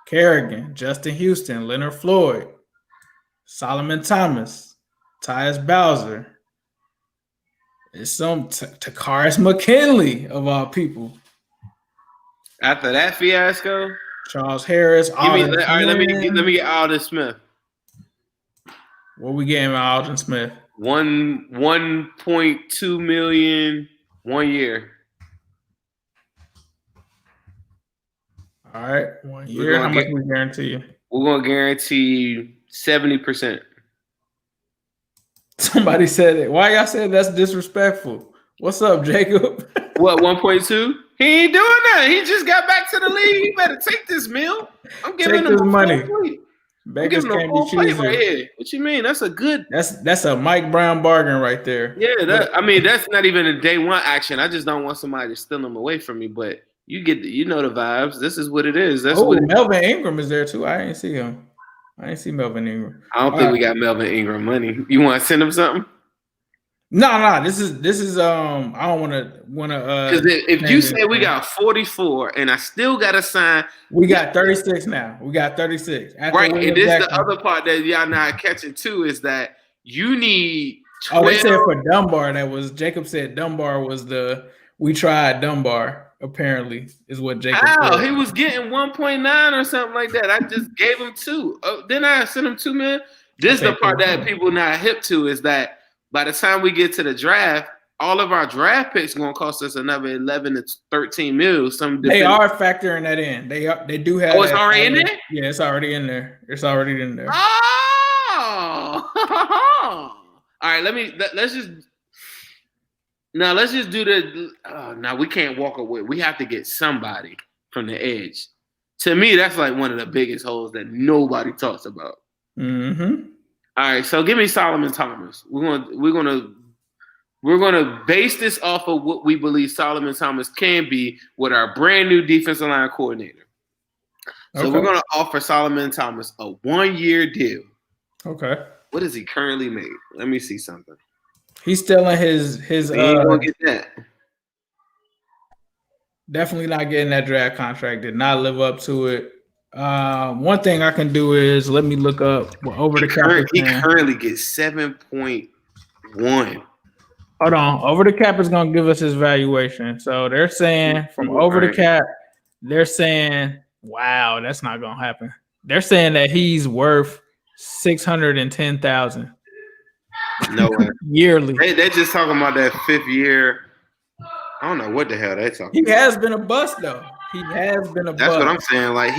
Kerrigan, Justin Houston, Leonard Floyd, Solomon Thomas, Tyus Bowser. It's some Takaris McKinley of all people. After that fiasco, Charles Harris. Let me get Alden Smith. What we getting with Alden Smith? 1.2 million 1 year. All right, 1 year. How much we guarantee you? We're gonna guarantee 70%. Somebody said it. Why y'all said that's disrespectful? What's up, Jacob? What, 1.2? He ain't doing that. He just got back to the league. You better take this meal. I'm giving him money. Beggars can't be choosy. Right here. What you mean? That's a good. That's a Mike Brown bargain right there. Yeah, that's not even a day one action. I just don't want somebody to steal them away from me. But you get the vibes. This is what it is. That's what Melvin Ingram is there too. I ain't see him. I ain't see Melvin Ingram. I don't think we got Melvin Ingram money. You want to send him something? No. This is I don't want to Because if you say we got 44 and I still got to sign, we got 36 now. We got 36. After right? William And this Jackson. the other part that y'all not catching too is that you need 12. Oh, they said for Dunbar, Jacob said Dunbar was we tried Dunbar, apparently, is what Jacob How? said. He was getting 1.9 or something like that. I just gave him 2. Then I sent him 2 million. This is the part that people not hip to is that by the time we get to the draft, all of our draft picks going to cost us another 11 to 13 mil. They are factoring that in. They do have. Oh, it's already in there? Yeah, it's already in there. It's already in there. Oh. All right, let's just do the. Now we can't walk away. We have to get somebody from the edge. To me, that's like one of the biggest holes that nobody talks about. Mm-hmm. All right, so give me Solomon Thomas. We're gonna base this off of what we believe Solomon Thomas can be with our brand new defensive line coordinator. So we're gonna offer Solomon Thomas a 1-year deal. Okay. What does he currently make? Let me see something. He's still in his. He ain't gonna get that. Definitely not getting that draft contract. Did not live up to it. One thing I can do is let me look up over the cap. He currently gets 7.1. Hold on. Over the cap is going to give us his valuation. So they're saying from over the cap, they're saying, wow, that's not going to happen. They're saying that he's worth $610,000. No way. Yearly. They're just talking about that 5th year. I don't know what the hell they're talking about. He has been a bust, though. That's what I'm saying. Like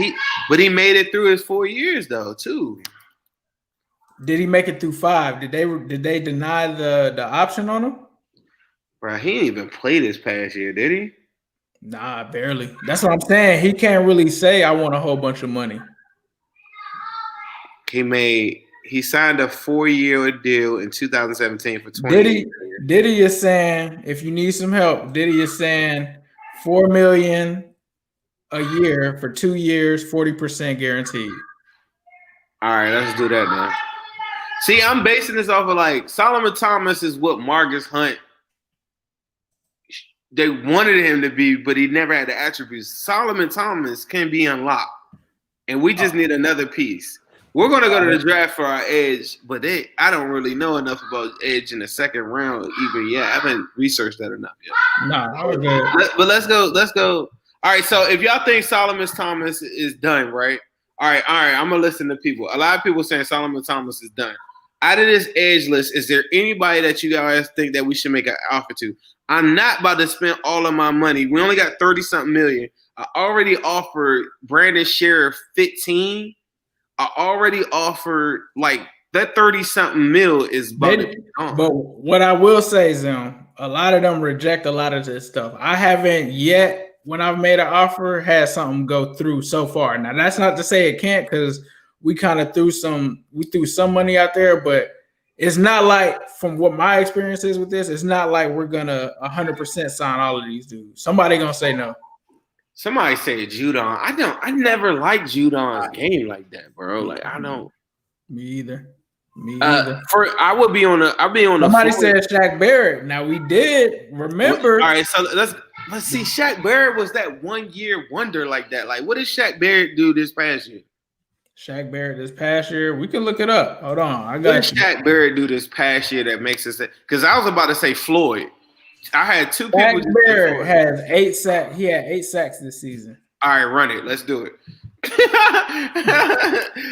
but he made it through his 4 years though, too. Did he make it through 5? Did they deny the option on him? Bro, he didn't even play this past year, did he? Nah, barely. That's what I'm saying. He can't really say I want a whole bunch of money. He signed a 4-year deal in 2017 for 20. Diddy is saying, if you need some help, Diddy is saying $4 million a year for 2 years, 40% guaranteed. All right, let's do that now. See, I'm basing this off of like Solomon Thomas is what Marcus Hunt. They wanted him to be, but he never had the attributes. Solomon Thomas can be unlocked, and we just need another piece. We're gonna go to the draft for our edge, but I don't really know enough about edge in the second round even yet. I haven't researched that enough yet. Nah, we're good. But let's go. All right, so if y'all think Solomon Thomas is done, right? All right, I'm gonna listen to people. A lot of people saying Solomon Thomas is done. Out of this edge list, is there anybody that you guys think that we should make an offer to? I'm not about to spend all of my money. We only got 30-something million. I already offered Brandon Sheriff 15. I already offered like that 30-something mil is about to be gone. But what I will say is a lot of them reject a lot of this stuff. I haven't yet, when I've made an offer, had something go through so far. Now that's not to say it can't, because we kind of threw some money out there, but it's not like, from what my experience is with this, it's not like we're gonna 100% sign all of these dudes. Somebody gonna say no. Somebody say Judon. I never liked Judon's game like that, bro. Like I don't. Me either. I'll be on the. Somebody said Shaq Barrett. Now we did remember. All right, so let's see. Shaq Barrett was that 1-year wonder like that. Like, what did Shaq Barrett do this past year? Shaq Barrett this past year. We can look it up. Hold on. I got what did Shaq Barrett do this past year that makes us? Because I was about to say Floyd. I had 2 people. Shaq Barrett has 8 sacks. He had 8 sacks this season. All right, run it. Let's do it.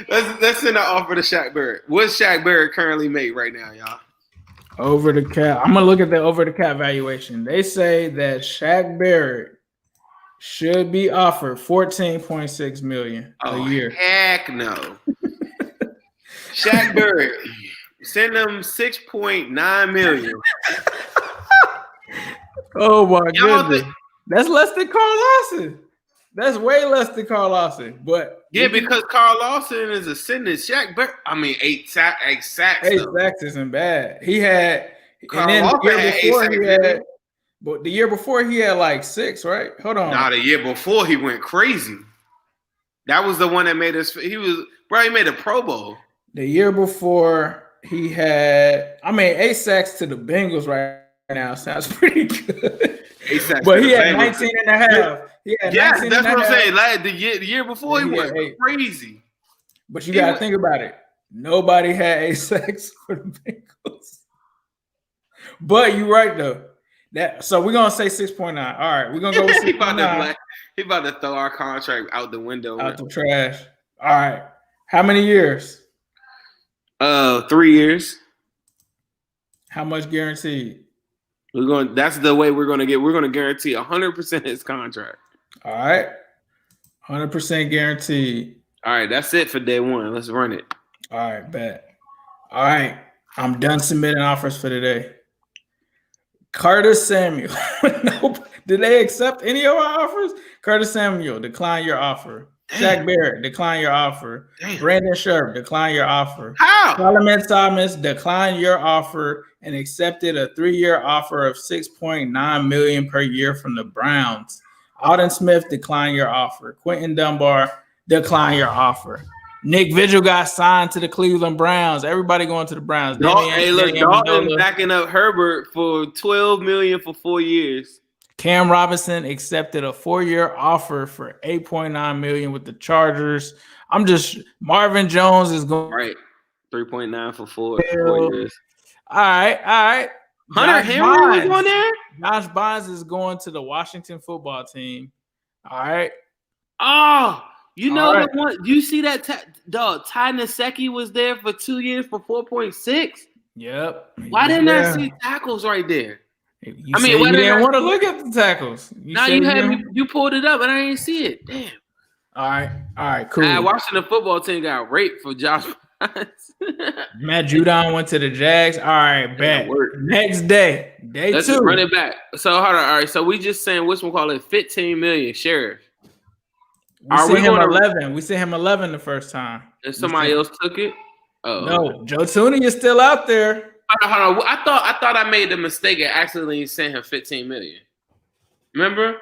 let's send an offer to Shaq Barrett. What's Shaq Barrett currently make right now, y'all? Over the cap. I'm gonna look at the over the cap valuation. They say that Shaq Barrett should be offered $14.6 million a year. Heck no. Shaq Barrett, send them $6.9 million. Oh my goodness. That's less than Carl Lawson. That's way less than Carl Lawson. But yeah, because Carl Lawson is ascending. Shaq Barrett, 8 sacks. 8 sacks isn't bad. He had, Carl and then the year before he had like 6, right? Hold on. Nah, the year before he went crazy. That was the one that made us. He made a Pro Bowl. The year before he had. I mean, 8 sacks to the Bengals right now sounds pretty good. 8 sacks But to he the had Bengals. 19 and a half. He had Yes, 19 that's and a what I'm half. saying. Like the year before, he Yeah, went hey. crazy. But you got to think about it. Nobody had 8 sacks for the Bengals. But you're right, though. So we're going to say 6.9. All right, we're going to go with 6.9. He about to throw our contract out the window. Out the trash. All right. How many years? 3 years. How much guaranteed? That's the way we're gonna get. We're gonna guarantee 100% his contract. All right. 100% guaranteed. All right, that's it for day one. Let's run it. All right, bet. All right. I'm done submitting offers for today. Curtis Samuel. Nope. Did they accept any of our offers? Curtis Samuel, decline your offer. Shaq Barrett, decline your offer. Brandon Scherf, decline your offer. How? Solomon Thomas, decline your offer and accepted a 3-year offer of $6.9 million per year from the Browns. Alden Smith, decline your offer. Quentin Dunbar, decline your offer. Nick Vigil got signed to the Cleveland Browns. Everybody going to the Browns. Dalton backing up Herbert for $12 million for 4 years. Cam Robinson accepted a 4-year offer for $8.9 million with the Chargers. Marvin Jones is going right 3.9 for 4 years. All right. Hunter Henry was on there. Josh Bonds is going to the Washington football team. All right. Oh, you know the one. Do you see that? Ty Nsekhe was there for 2 years for 4.6. Yep. Why didn't I see tackles right there? You didn't want to look at the tackles. You pulled it up and I didn't see it. Damn. All right, cool. Washington football team got raped for Josh. Matt Judon went to the Jags. All right, bet. Next day, Let's 2. Run it back. So hold on. All right, so we just saying which one call it $15 million, Sheriff. We sent him 11. We sent him 11 the first time. And somebody else took it. Oh no, Joe Tooney is still out there. Hold on. I thought I made the mistake and accidentally sent him $15 million. Remember?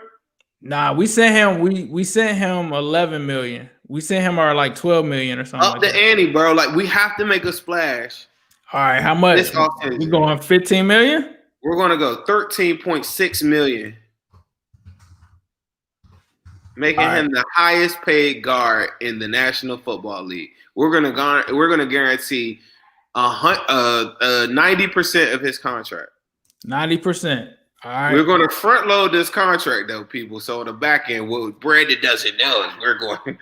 Nah, we sent him. We sent him 11 million. We sent him our like 12 million or something. Up the ante, bro. Like we have to make a splash. All right, how much? We going 15 million? We're gonna go 13.6 million, making him the highest paid guard in the National Football League. We're gonna guarantee 90% of his contract. 90%. All right. We're going to front load this contract, though, people. So on the back end, what Brandon doesn't know is we're going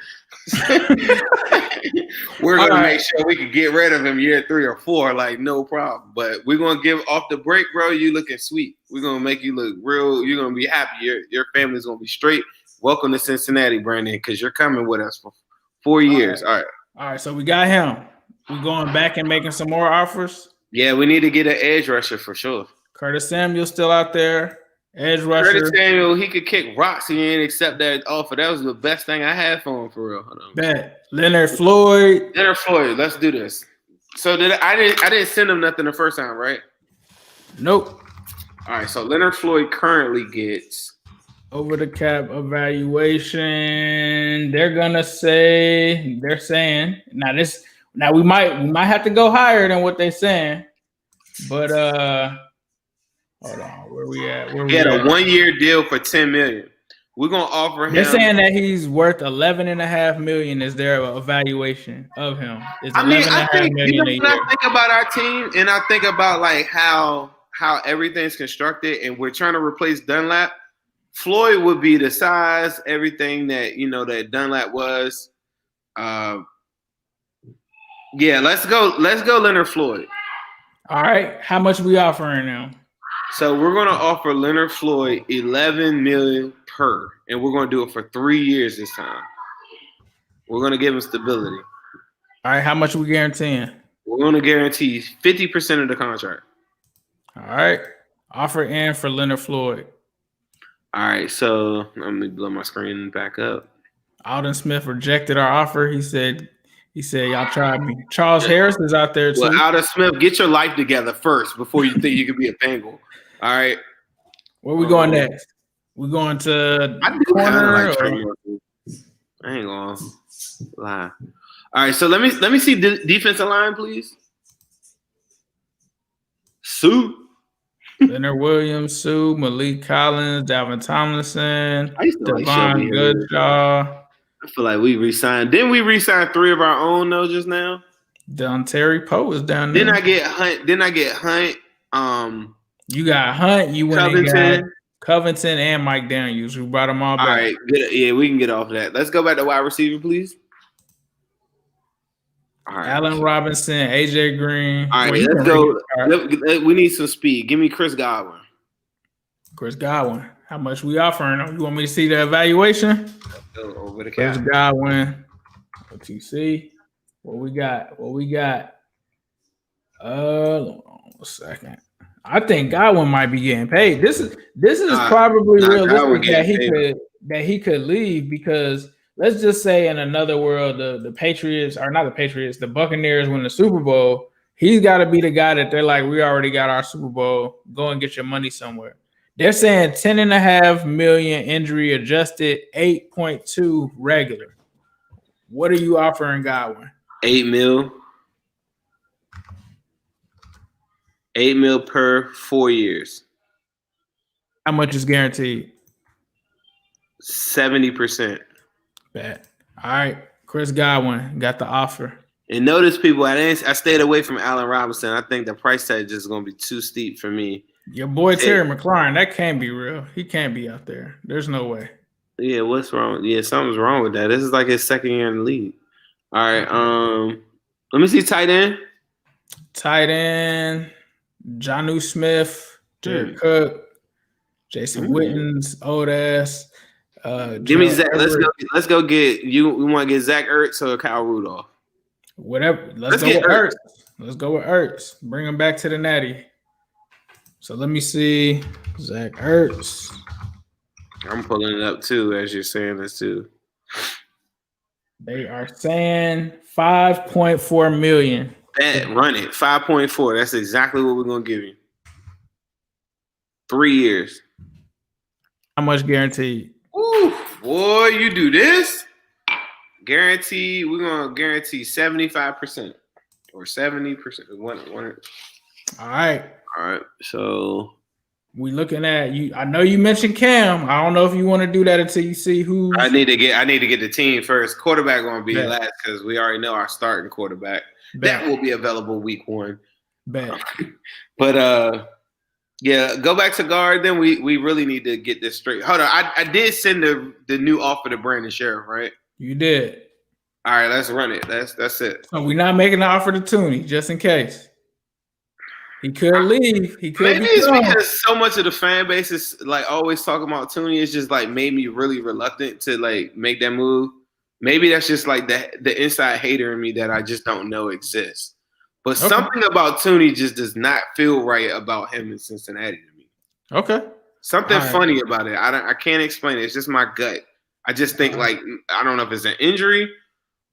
to make sure we can get rid of him year 3 or 4, like no problem. But we're going to give off the break, bro. You looking sweet. We're going to make you look real. You're going to be happy. Your family's going to be straight. Welcome to Cincinnati, Brandon, because you're coming with us for 4 years. All right. So we got him. We're going back and making some more offers. Yeah, we need to get an edge rusher for sure. Curtis Samuel still out there. Edge rusher. Curtis Samuel, he could kick rocks. He didn't accept that offer. That was the best thing I had for him, for real. Hold on. Bet. Leonard Floyd. Let's do this. So I didn't send him nothing the first time, right? Nope. All right. So Leonard Floyd currently gets over the cap evaluation. They're saying now we might have to go higher than what they're saying, but hold on, where we at? He had a 1-year deal for $10 million. We're gonna offer him. They're saying that he's worth $11.5 million. Is their evaluation of him? I think when I think about our team and I think about like how everything's constructed, and we're trying to replace Dunlap. Floyd would be the size, everything that that Dunlap was. Yeah, let's go Leonard Floyd. All right, how much we offering now? So we're going to offer Leonard Floyd $11 million per, and we're going to do it for 3 years this time. We're going to give him stability. All right, how much are we guaranteeing? We're going to guarantee 50% of the contract. All right, offer in for Leonard Floyd. All right, so let me blow my screen back up. Alden Smith rejected our offer. He said, y'all tried me. Charles Harris is out there too. Well, Alden Smith, get your life together first before you think you can be a Bengal. All right. Where we going next? We going to corner? I ain't gonna lie. All right, so let me see the defensive line, please. Sue. Leonard Williams, Sue, Malik Collins, Dalvin Tomlinson, I used to like Devon Shelby Harris. Goodshaw. I feel like we re-signed. Didn't we re-sign 3 of our own though just now? Terry Poe is down there. Didn't I get Hunt? You got Hunt. You went and got Covington and Mike Daniels. We brought them all back. All right, good. Yeah, we can get off of that. Let's go back to wide receiver, please. All right. Allen Robinson, AJ Green. All right, let's go. We need some speed. Give me Chris Godwin. Chris Godwin. How much we offering? You want me to see the evaluation? Over the Chris cap. Godwin. What you see? What we got? Hold on a second. I think Godwin might be getting paid. This is probably realistic that he could leave, because let's just say in another world, the Patriots are not the Patriots, the Buccaneers win the Super Bowl. He's got to be the guy that they're like, we already got our Super Bowl. Go and get your money somewhere. They're saying $10.5 million injury adjusted, 8.2 regular. What are you offering Godwin? $8 million. $8 million per 4 years. How much is guaranteed? 70%. Bet. All right, Chris Godwin got the offer. And notice, people, I stayed away from Allen Robinson. I think the price tag is just going to be too steep for me. Your boy Terry McLaurin, that can't be real. He can't be out there. There's no way. Yeah, what's wrong? Yeah, something's wrong with that. This is like his second year in the league. All right, let me see tight end. Tight end, Jonnu Smith, Jared Cook, Jason Witten's old ass. Give me Zach. Let's go get you. We want to get Zach Ertz or Kyle Rudolph. Whatever. Let's go with Ertz. Let's go with Ertz. Bring him back to the natty. So let me see. Zach Ertz. I'm pulling it up too as you're saying this too. They are saying $5.4 million. Run it. 5.4. That's exactly what we're gonna give you. 3 years. How much guaranteed? Ooh, boy, you do this. Guarantee. We're gonna guarantee 75% or 70%. All right. All right. So we looking at you. I know you mentioned Cam. I don't know if you want to do that until you see who. I need to get the team first. Quarterback gonna be last because we already know our starting quarterback. That will be available week 1. Bet. But yeah, go back to guard. Then we really need to get this straight. Hold on, I did send the new offer to Brandon Sheriff, right? You did. All right, let's run it. That's it. So we're not making the offer to Tooney, just in case. He could leave. He could. Maybe it's because so much of the fan base is like always talking about Tooney. It's just like made me really reluctant to like make that move. Maybe that's just like the inside hater in me that I just don't know exists. But something about Tooney just does not feel right about him in Cincinnati to me. Okay. Something funny about it. I can't explain it. It's just my gut. I just think like I don't know if it's an injury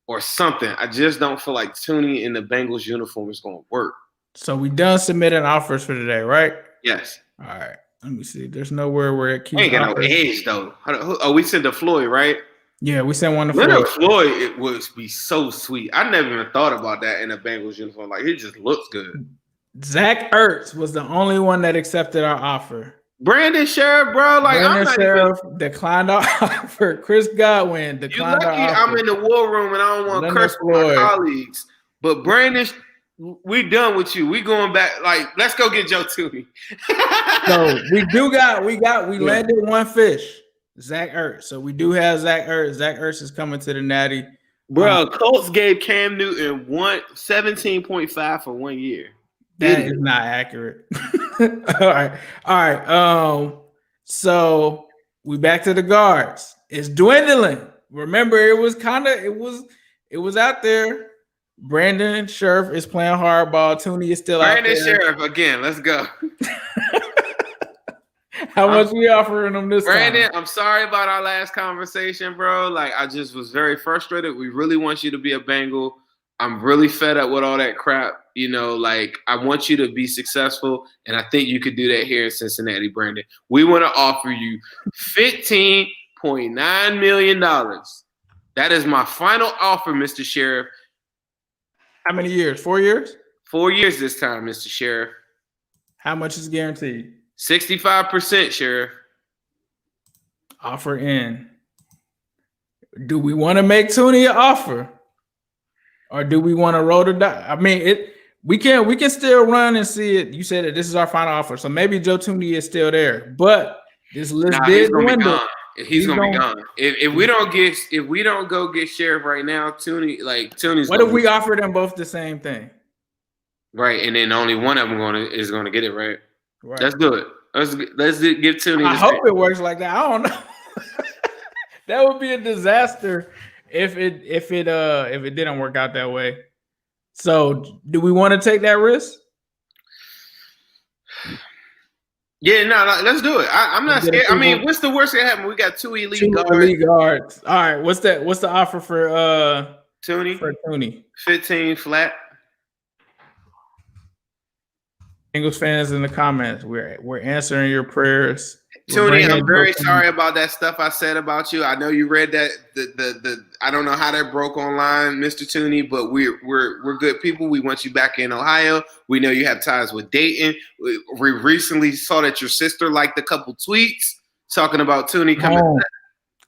or something. I just don't feel like Tooney in the Bengals uniform is going to work. So we done submitting offers for today, right? Yes. All right. Let me see. There's nowhere where it keeps. Ain't got no edge though. Oh, we sent to Floyd, right? Yeah, we sent one to Leonard Floyd. It would be so sweet. I never even thought about that in a Bengals uniform. Like it just looks good. Zach Ertz was the only one that accepted our offer. Brandon Sheriff, bro. Like Brandon Sheriff declined our offer. Chris Godwin declined our offer. I'm in the war room and I don't want to curse my colleagues. But Brandon, we done with you. We going back. Like, let's go get Joe Tooney. So we landed one fish. Zach Ertz. So we do have Zach Ertz. Zach Ertz is coming to the natty. Bro, Colts gave Cam Newton 17.5 for 1 year. That is not accurate. All right. So we back to the guards. It's dwindling. Remember, it was out there. Brandon Sheriff is playing hardball. Tooney is still out there. Brandon Sheriff again. Let's go. How much we offering them this Brandon, time? I'm sorry about our last conversation, bro. Like, I just was very frustrated. We really want you to be a Bengal. I'm really fed up with all that crap. You know, like, I want you to be successful, and I think you could do that here in Cincinnati, Brandon. We want to offer you $15.9 million. That is my final offer, Mr. Sheriff. How many years? 4 years? 4 years this time, Mr. Sheriff. How much is guaranteed? 65%, Sheriff. Offer in. Do we want to make Tooney an offer, or do we want to roll the dice? I mean, we can still run and see it. You said that this is our final offer, so maybe Joe Tooney is still there, but this list He's did gonna be dwindle. gone. He's gonna be gone. If we don't go get Sheriff right now, Tooney's. What if we offer them both the same thing? Right, and then only one of them is gonna get it right. Right. Let's do it. Let's give Tooney. I hope it works like that. I don't know. That would be a disaster if it didn't work out that way. So, do we want to take that risk? Yeah, no, let's do it. I'm not scared. I mean, what's the worst that happen? We got two elite guards. All right, what's the offer for Tooney? For Tooney, 15 flat. Bengals fans in the comments, we're answering your prayers. Tooney, I'm very sorry about that stuff I said about you. I know you read that. The I don't know how that broke online, Mr. Tooney, but we're good people. We want you back in Ohio. We know you have ties with Dayton. We recently saw that your sister liked a couple tweets talking about Tooney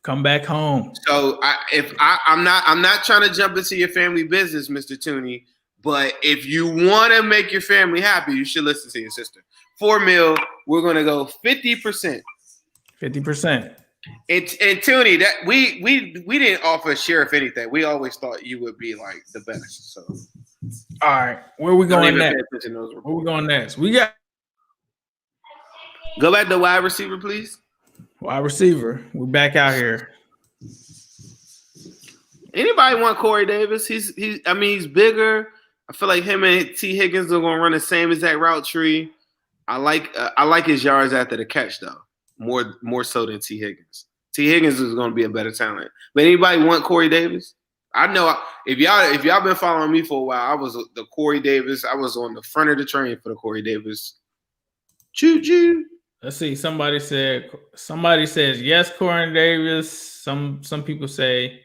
come back home. So I'm not trying to jump into your family business, Mr. Tooney, but if you want to make your family happy, you should listen to your sister. $4 million, we're gonna go 50%. 50%. And Tooney, that we didn't offer Sheriff anything. We always thought you would be like the best. So, all right, where we going next? Where we going next? We got go back to wide receiver, please. Wide receiver, we're back out here. Anybody want Corey Davis? He's bigger. I feel like him and T. Higgins are gonna run the same exact route tree. I like his yards after the catch though, more so than T. Higgins. T. Higgins is going to be a better talent. But anybody want Corey Davis? I know if y'all been following me for a while, I was the Corey Davis. I was on the front of the train for the Corey Davis. Choo choo. Let's see. Somebody says yes, Corey Davis. Some people say,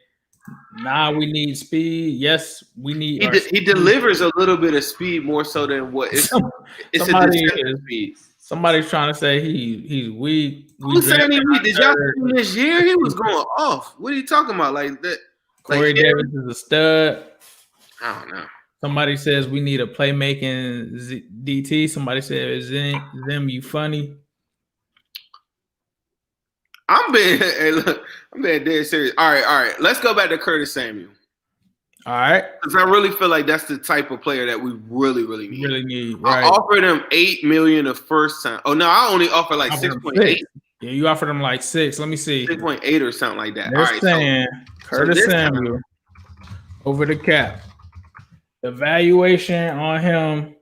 nah, we need speed. Yes, we need. He delivers a little bit of speed more so than what it's speed. Somebody's trying to say he's weak. Who's saying he's weak? Did y'all see him this year? He was going off. What are you talking about? Like that? Corey Davis is a stud. I don't know. Somebody says we need a playmaking DT. Somebody says Zim, you funny. I'm being dead serious. All right. Let's go back to Curtis Samuel. All right. Because I really feel like that's the type of player that we really need. Right. I offered him $8 million the first time. Oh no, I only offered like 6.8. Yeah, you offered him like 6. Let me see. 6.8 or something like that. They're all right, saying Curtis Samuel over the cap. The valuation on him.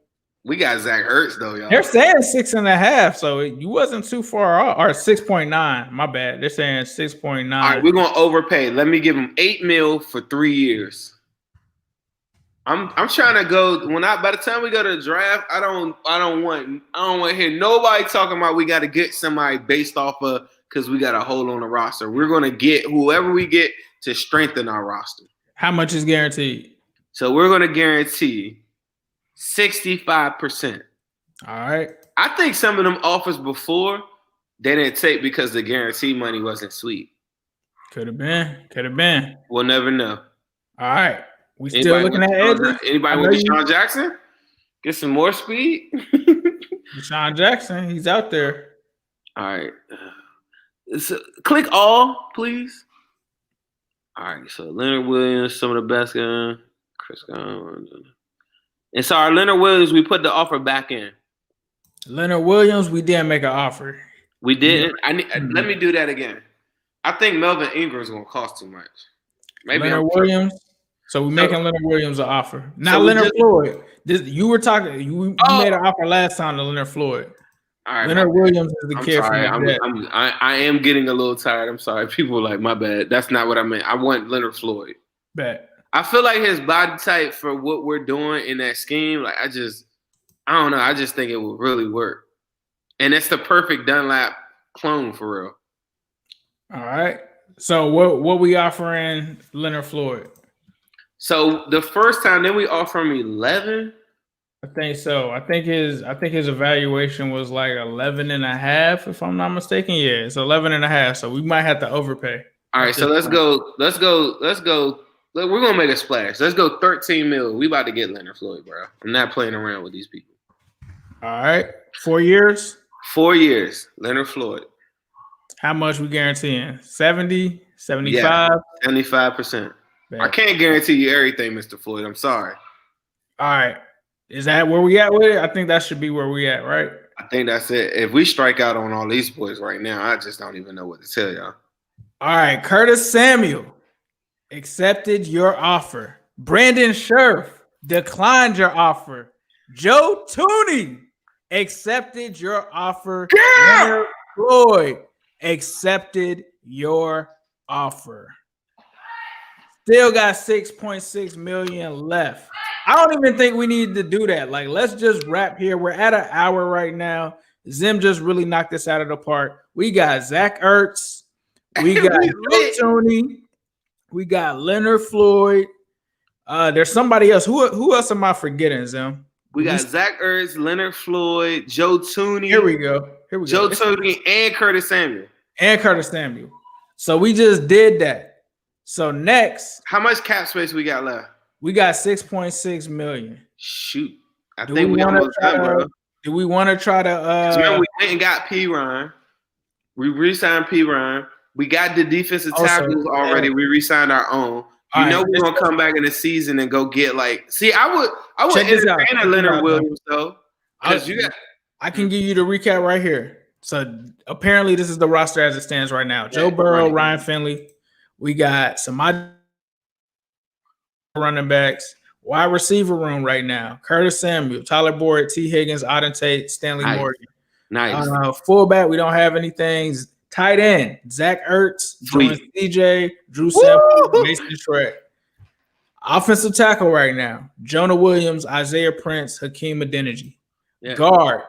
We got Zach Ertz though, y'all. They're saying 6.5, so you wasn't too far off. Or 6.9. My bad. They're saying 6.9. All right, we're gonna overpay. Let me give him $8 million for 3 years. I'm trying to go by the time we go to the draft, I don't want to hear nobody talking about we got to get somebody based off of because we got a hole on the roster. We're gonna get whoever we get to strengthen our roster. How much is guaranteed? So we're gonna guarantee 65%. All right. I think some of them offers before they didn't take because the guarantee money wasn't sweet. Could have been. We'll never know. All right. We still looking at edges? Anybody want Deshaun Jackson? Get some more speed? Deshaun Jackson, he's out there. All right. So click all, please. All right. So Leonard Williams, some of the best guys. Chris Godwin. And so our Leonard Williams, we put the offer back in. Leonard Williams, we didn't make an offer. We didn't. Let me do that again. I think Melvin Ingram's going to cost too much. Maybe Leonard Williams. So we're making Leonard Williams an offer. Not Leonard Floyd. You were talking. You made an offer last time to Leonard Floyd. All right, Leonard Williams is the kid from I am getting a little tired. I'm sorry. People are like, my bad. That's not what I meant. I want Leonard Floyd. Bet. I feel like his body type for what we're doing in that scheme, like I don't know. I just think it will really work. And it's the perfect Dunlap clone for real. All right. So what we offering Leonard Floyd? So the first time, then we offer him 11. I think so. I think his evaluation was like 11.5, if I'm not mistaken. Yeah, it's 11.5. So we might have to overpay. All right, so let's go. We're gonna make a splash. Let's go 13 mil. We about to get Leonard Floyd, bro. I'm not playing around with these people. All right. 4 years. 4 years, Leonard Floyd. How much we guaranteeing? 70, 75? Yeah, 75%. I can't guarantee you everything, Mr. Floyd. I'm sorry. All right. Is that where we at with it? I think that should be where we at, right? I think that's it. If we strike out on all these boys right now, I just don't even know what to tell y'all. All right. Curtis Samuel accepted your offer. Brandon Scherf declined your offer. Joe Tooney accepted your offer. Leonard Floyd accepted your offer. Still got 6.6 million left. I don't even think we need to do that. Like, let's just wrap here. We're at an hour right now. Zim just really knocked this out of the park. We got Zach Ertz. We got Joe Tooney. We got Leonard Floyd. There's somebody else. Who else am I forgetting, Zim? We got Zach Ertz, Leonard Floyd, Joe Tooney. Here we go. Joe Tooney and Curtis Samuel. So we just did that. So next, how much cap space we got left? We got 6.6 million. Shoot. I think we almost done, bro. Do we want to try to remember we went and got P-Ron. We re-signed P-Ron. We got the defensive tackles already. We re-signed our own. You know we're gonna come back in the season and go get I would entertain a Leonard Williams though. I can give you the recap right here. So apparently this is the roster as it stands right now. Joe Burrow, Ryan Finley. We got some running backs, wide receiver room right now. Curtis Samuel, Tyler Boyd, T. Higgins, Auden Tate, Stanley Morgan. Nice. Fullback, we don't have anything. Tight end, Zach Ertz, Jordan CJ, Drew Sample, Mason Shrek. Offensive tackle right now, Jonah Williams, Isaiah Prince, Hakeem Adeniji. Yeah. Guard,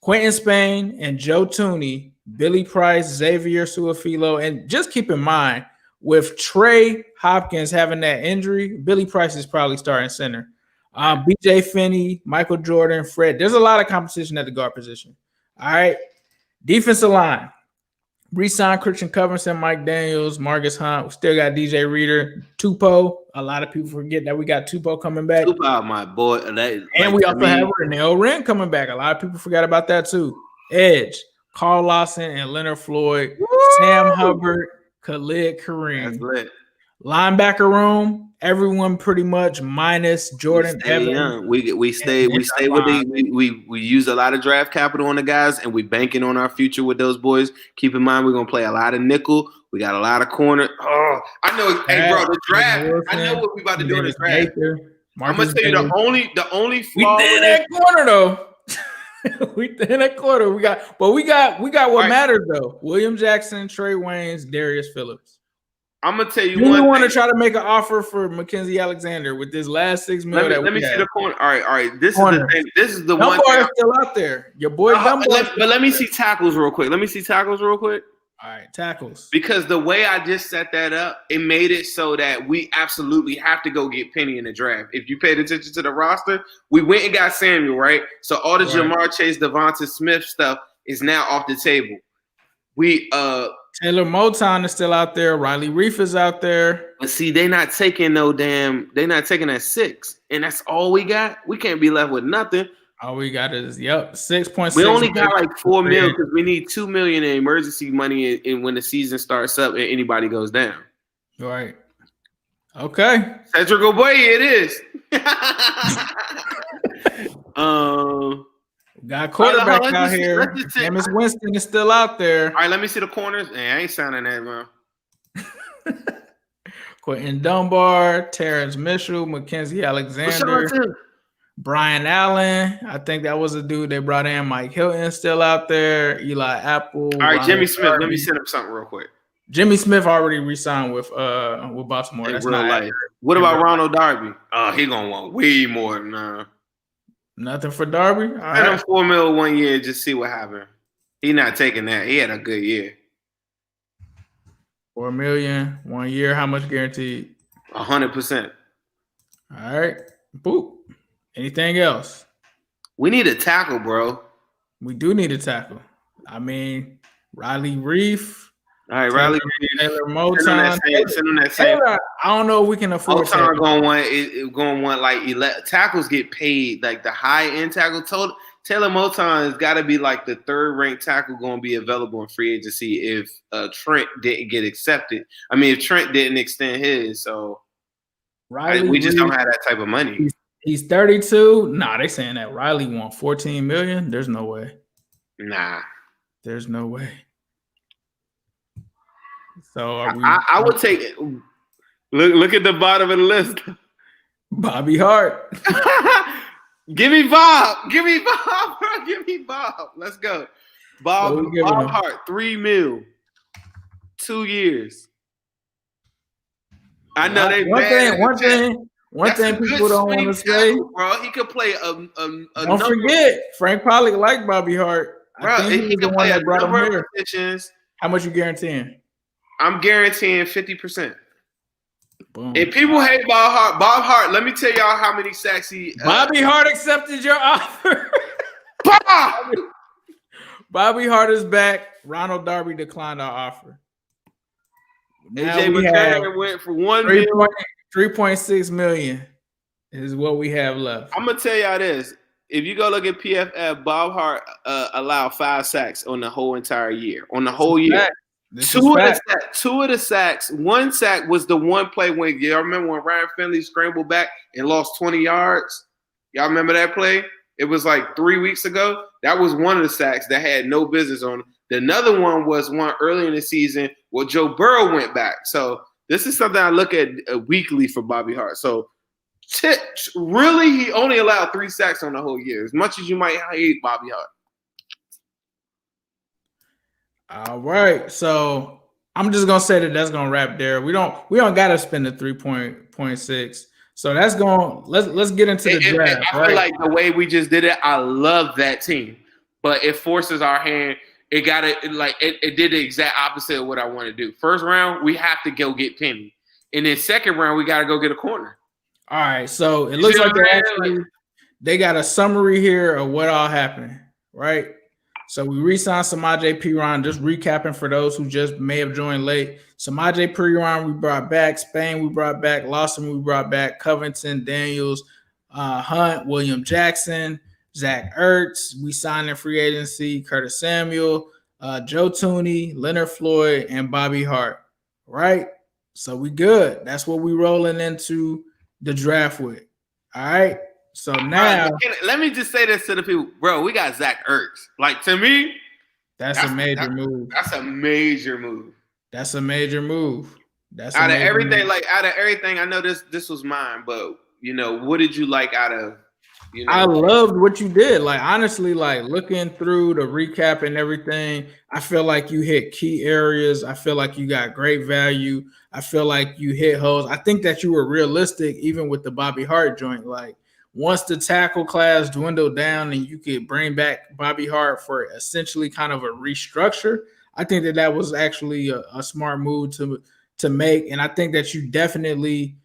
Quentin Spain and Joe Tooney, Billy Price, Xavier Suafilo. And just keep in mind, with Trey Hopkins having that injury, Billy Price is probably starting center. BJ Finney, Michael Jordan, Fred. There's a lot of competition at the guard position. All right. Defensive line. Re-signed Christian Covington, Mike Daniels, Marcus Hunt. We still got DJ Reader, Tupou. A lot of people forget that we got Tupou coming back. Tupou, my boy. And we also have Renell Wren coming back. A lot of people forgot about that too. Edge, Carl Lawson and Leonard Floyd, Sam Hubbard, Khalid Kareem. That's lit. Linebacker room, everyone pretty much minus Jordan Evans. We use a lot of draft capital on the guys, and we banking on our future with those boys. Keep in mind, we're gonna play a lot of nickel. We got a lot of corner. Oh, I know. Hey, bro, the draft. I know what we about to do in the draft. I'm gonna tell you the only flaw. We did that corner though. We in that quarter. We got what matters though. William Jackson, Trey Waynes, Darius Phillips. I'm gonna tell you one. You want to try to make an offer for Mackenzie Alexander with this last $6 million? Let me see the corner. All right. This is the thing. This is the one. Dunbar is still out there. Your boy Dunbar. But let me see tackles real quick. All right, tackles. Because the way I just set that up, it made it so that we absolutely have to go get Penny in the draft. If you paid attention to the roster, we went and got Samuel, right? So all the Jamar Chase, Devonta Smith stuff is now off the table. Taylor Motown is still out there. Riley Reef is out there. But see, they're not taking that 6. And that's all we got. We can't be left with nothing. All we got is 6.6. We only got like $4 million because we need $2 million in emergency money in when the season starts up and anybody goes down. Right. Okay. Cedric Oboye, it is. Got quarterback out here. Jameis Winston is still out there. All right, let me see the corners. I ain't signing that, bro. Quentin Dunbar, Terrence Mitchell, Mackenzie Alexander, Brian Allen. I think that was a dude they brought in. Mike Hilton still out there. Eli Apple. All right, Jimmy Smith. Let me send him something real quick. Jimmy Smith already re-signed with Baltimore. That's real life. What about Ronald Darby? He gonna want way more than nothing for Darby. I had him $4 million 1 year. Just see what happened. He not taking that. He had a good year. $4 million 1 year. How much guaranteed? 100%. All right. Boop. Anything else? We need a tackle, bro. We do need a tackle. I mean, Riley Reef. All right, Riley Reef. Taylor Send Moton. him that same. Taylor, I don't know if we can afford Moton going to want like tackles get paid like the high end tackle. Taylor Moton has got to be like the third ranked tackle going to be available in free agency if Trent didn't get accepted. I mean, if Trent didn't extend his, so we just don't have that type of money. He's 32. Nah, they saying that Riley want $14 million. There's no way. Nah, there's no way. So I would take it. Look at the bottom of the list. Bobby Hart. Give me Bob. Give me Bob, bro. Give me Bob. Let's go. Bob Hart, $3 million, 2 years. I know they One thing people don't want to say, bro. He could play a don't forget, Frank Pollock liked Bobby Hart. Bro, I think he can play a number of positions. How much you guaranteeing? I'm guaranteeing 50%. Boom. If people hate Bob Hart, let me tell y'all how many sacks he. Bobby Hart accepted your offer. Bobby Hart is back. Ronald Darby declined our offer. Now AJ McCarron went for $3.6 million is what we have left. I'm gonna tell y'all this: if you go look at PFF, Bob Hart allowed 5 sacks on the whole entire year. On the whole year. Two of the sacks, one sack was the one play when y'all remember when Ryan Finley scrambled back and lost 20 yards? Y'all remember that play? It was like 3 weeks ago. That was one of the sacks that had no business on it. Another one was one early in the season where Joe Burrow went back. So this is something I look at weekly for Bobby Hart. So really, he only allowed 3 sacks on the whole year. As much as you might hate Bobby Hart. All right, so I'm just gonna say that's gonna wrap there. We don't gotta spend the 3.6. So that's going. Let's get into the draft. I feel like the way we just did it, I love that team, but it forces our hand. It did the exact opposite of what I want to do. First round, we have to go get Penny, and then second round, we got to go get a corner. All right, so it looks like they got a summary here of what all happened, right? So we re-signed Samaje Perine, just recapping for those who just may have joined late. Samaje Perine we brought back, Spain we brought back, Lawson we brought back, Covington, Daniels, Hunt, William Jackson, Zach Ertz. We signed in free agency, Curtis Samuel, Joe Tooney, Leonard Floyd, and Bobby Hart, right? So we good. That's what we rolling into the draft with, all right? So now, let me just say this to the people, bro. We got Zach Ertz. Like to me, that's a major move. That's a major move. That's a major move. That's out of everything. Like out of everything, I know this was mine, but what did you like out of? I loved what you did. Like honestly, like looking through the recap and everything, I feel like you hit key areas. I feel like you got great value. I feel like you hit holes. I think that you were realistic, even with the Bobby Hart joint. Like. Once the tackle class dwindled down and you could bring back Bobby Hart for essentially kind of a restructure, I think that was actually a smart move to make. And I think that you definitely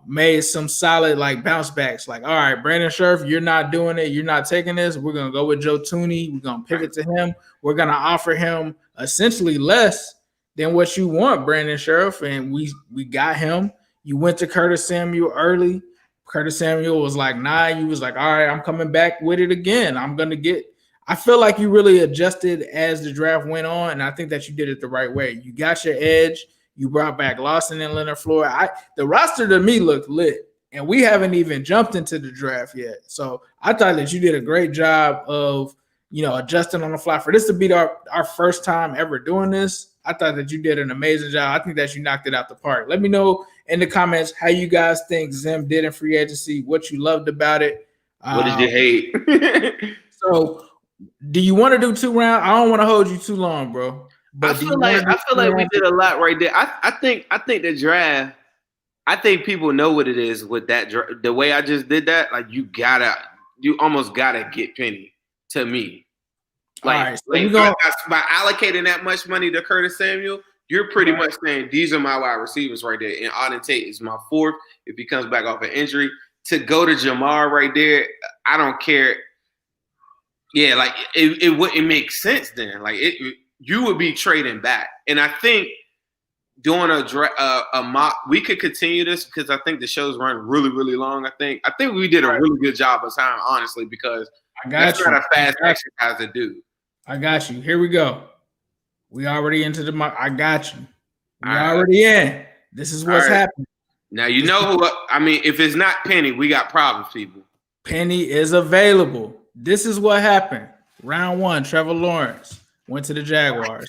made some solid like bounce backs. Like, all right, Brandon Scherff, you're not doing it. You're not taking this. We're going to go with Joe Tooney. We're going to pivot to him. We're going to offer him essentially less than what you want, Brandon Scherff. And we got him. You went to Curtis Samuel early. Curtis Samuel was like, nah, you was like, all right, I'm coming back with it again. I feel like you really adjusted as the draft went on, and I think that you did it the right way. You got your edge. You brought back Lawson and Leonard Floyd. The roster to me looked lit, and we haven't even jumped into the draft yet. So I thought that you did a great job of, adjusting on the fly. For this to be our first time ever doing this, I thought that you did an amazing job. I think that you knocked it out the park. Let me know in the comments how you guys think Zim did in free agency, what you loved about it. What did you hate? So do you want to do 2 rounds? I don't want to hold you too long, bro. But I feel like we did a lot right there. I think the draft, I think people know what it is with that. The way I just did that, like you almost gotta get Penny to me. Like, by allocating that much money to Curtis Samuel, you're pretty much saying these are my wide receivers right there. And Auden Tate is my 4th if he comes back off an injury. To go to Jamar right there, I don't care. Yeah, like it wouldn't make sense then. Like you would be trading back, and I think doing a mock, we could continue this because I think the show's run really, really long. I think we did a really good job of time, honestly, because that's not a fast exercise to do. I got you. Here we go. We already into the mock. I got you. We already in. This is what's happening. Now you know who. I mean, if it's not Penny, we got problems, people. Penny is available. This is what happened. Round 1, Trevor Lawrence went to the Jaguars.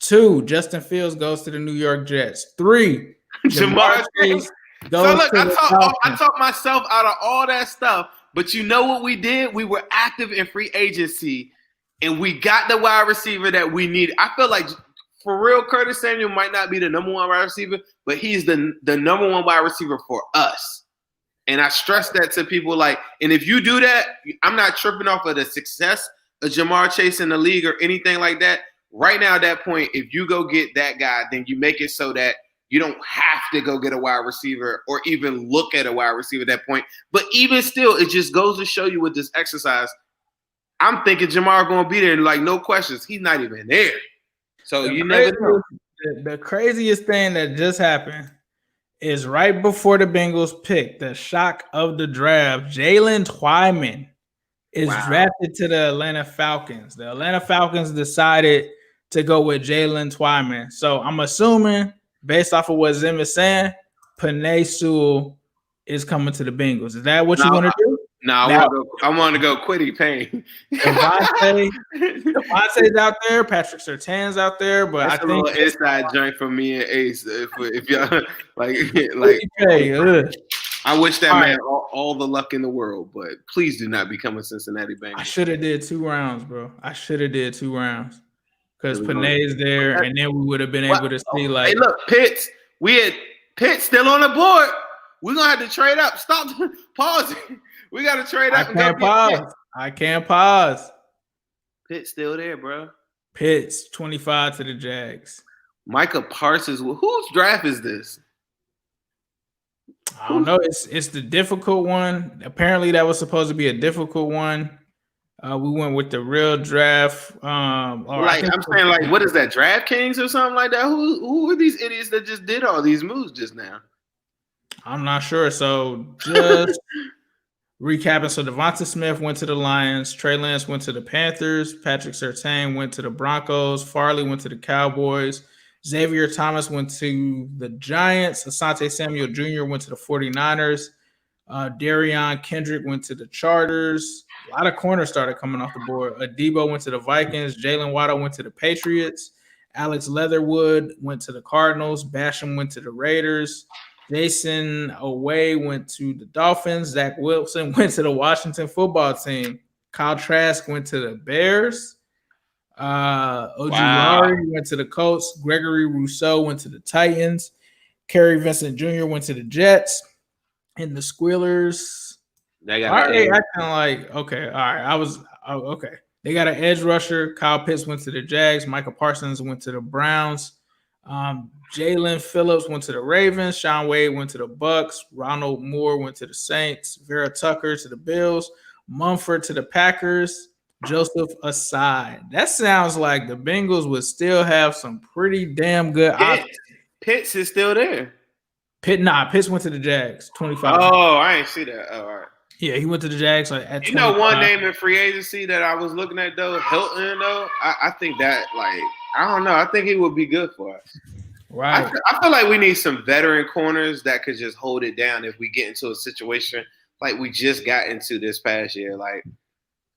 2, Justin Fields goes to the New York Jets. 3, Jamar Chase goes to the Falcons. I talked myself out of all that stuff, but you know what we did? We were active in free agency, and we got the wide receiver that we needed. I feel like, for real, Curtis Samuel might not be the number 1 wide receiver, but he's the number 1 wide receiver for us. And I stress that to people, like, and if you do that, I'm not tripping off of the success of Jamar Chase in the league or anything like that. Right now, at that point, if you go get that guy, then you make it so that you don't have to go get a wide receiver or even look at a wide receiver at that point. But even still, it just goes to show you with this exercise, I'm thinking Jamar going to be there, and like, no questions, he's not even there. So you never know. The craziest thing that just happened is right before the Bengals pick, the shock of the draft, Jalen Twyman is drafted to the Atlanta Falcons. The Atlanta Falcons decided to go with Jalen Twyman. So I'm assuming, based off of what Zim is saying, Penei Sewell is coming to the Bengals. Is that what you want to do? No, I want to go Quiddy Payne. Devontae's out there. Patrick Surtain's out there. But that's I think a little inside joint for me and Ace. If y'all like, I wish that man all the luck in the world. But please do not become a Cincinnati Bengals. I should have did 2 rounds, bro. I should have did 2 rounds because Penei's there, and then we would have been able to see like. Hey, look, Pitts. We had Pitts still on the board. We're gonna have to trade up. Stop pausing. We got to trade up. I can't pause. Pitt's still there, bro. Pitts, 25 to the Jags. Micah Parsons. Whose draft is this? I don't know. It's the difficult one. Apparently, that was supposed to be a difficult one. We went with the real draft. I'm saying, like, what is that? DraftKings or something like that? Who are these idiots that just did all these moves just now? I'm not sure. So just recapping. So Devonta Smith went to the Lions. Trey Lance went to the Panthers. Patrick Surtain went to the Broncos. Farley went to the Cowboys. Xavier Thomas went to the Giants. Asante Samuel Jr. went to the 49ers. Darion Kendrick went to the Chargers. A lot of corners started coming off the board. Adebo went to the Vikings. Jalen Waddle went to the Patriots. Alex Leatherwood went to the Cardinals. Basham went to the Raiders. Jason Oweh went to the Dolphins. Zach Wilson went to the Washington football team. Kyle Trask went to the Bears. Ojulari went to the Colts. Gregory Rousseau went to the Titans. Kerry Vincent Jr. went to the Jets. And the Squealers. They got acting like, okay, all right. Okay. They got an edge rusher. Kyle Pitts went to the Jags. Micah Parsons went to the Browns. Jalen Phillips went to the Ravens. Sean Wade went to the Bucks. Ronald Moore went to the Saints. Vera Tucker to the Bills. Mumford to the Packers. Joseph Asai. That sounds like the Bengals would still have some pretty damn good options. Pitts is still there. Pitts went to the Jags. 25. Oh, I ain't see that. Oh, all right. Yeah, he went to the Jags at 25. You know one name in free agency that I was looking at, though? Hilton, though? I think that, like, I don't know. I think he would be good for us. Right. I feel like we need some veteran corners that could just hold it down if we get into a situation like we just got into this past year. Like,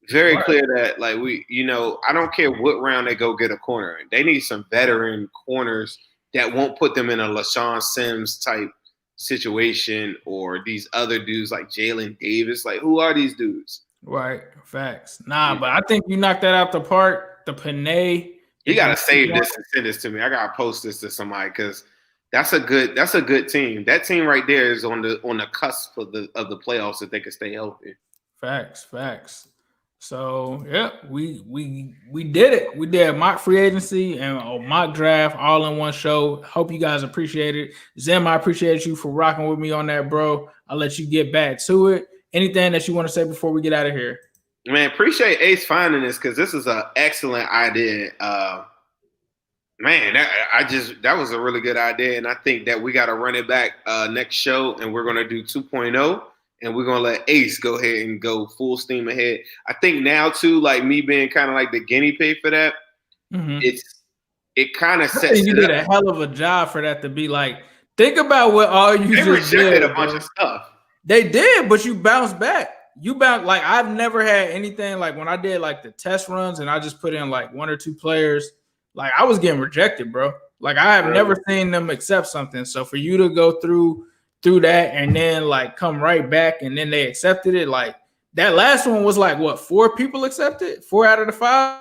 very clear that, like, I don't care what round they go get a corner. They need some veteran corners that won't put them in a LaShawn Sims type situation or these other dudes like Jalen Davis. Like, who are these dudes? Right. Facts. Nah, but I think you knocked that out the park. The Penei. You gotta save this and send this to me. I gotta post this to somebody because that's a good team. That team right there is on the cusp of the playoffs if they can stay healthy. Facts. So yeah, we did it. We did a mock free agency and a mock draft all in one show. Hope you guys appreciate it. Zim, I appreciate you for rocking with me on that, bro. I'll let you get back to it. anything that you want to say before we get out of here? Man, appreciate Ace finding this because this is an excellent idea. Man, that was a really good idea, and I think that we got to run it back next show, and we're gonna do 2.0, and we're gonna let Ace go ahead and go full steam ahead. I think now too, like me being kind of like the guinea pig for that, it kind of sets. You did a hell of a job for that to be like. Think about what all you they just rejected did, a bunch of stuff. They did, but you bounced back. Like I've never had anything like when I did like the test runs and I just put in like 1 or 2 players. Like I was getting rejected, bro. Like I have never seen them accept something. So for you to go through that and then like come right back and then they accepted it, like that last one was like what 4 people accepted? 4 out of the 5.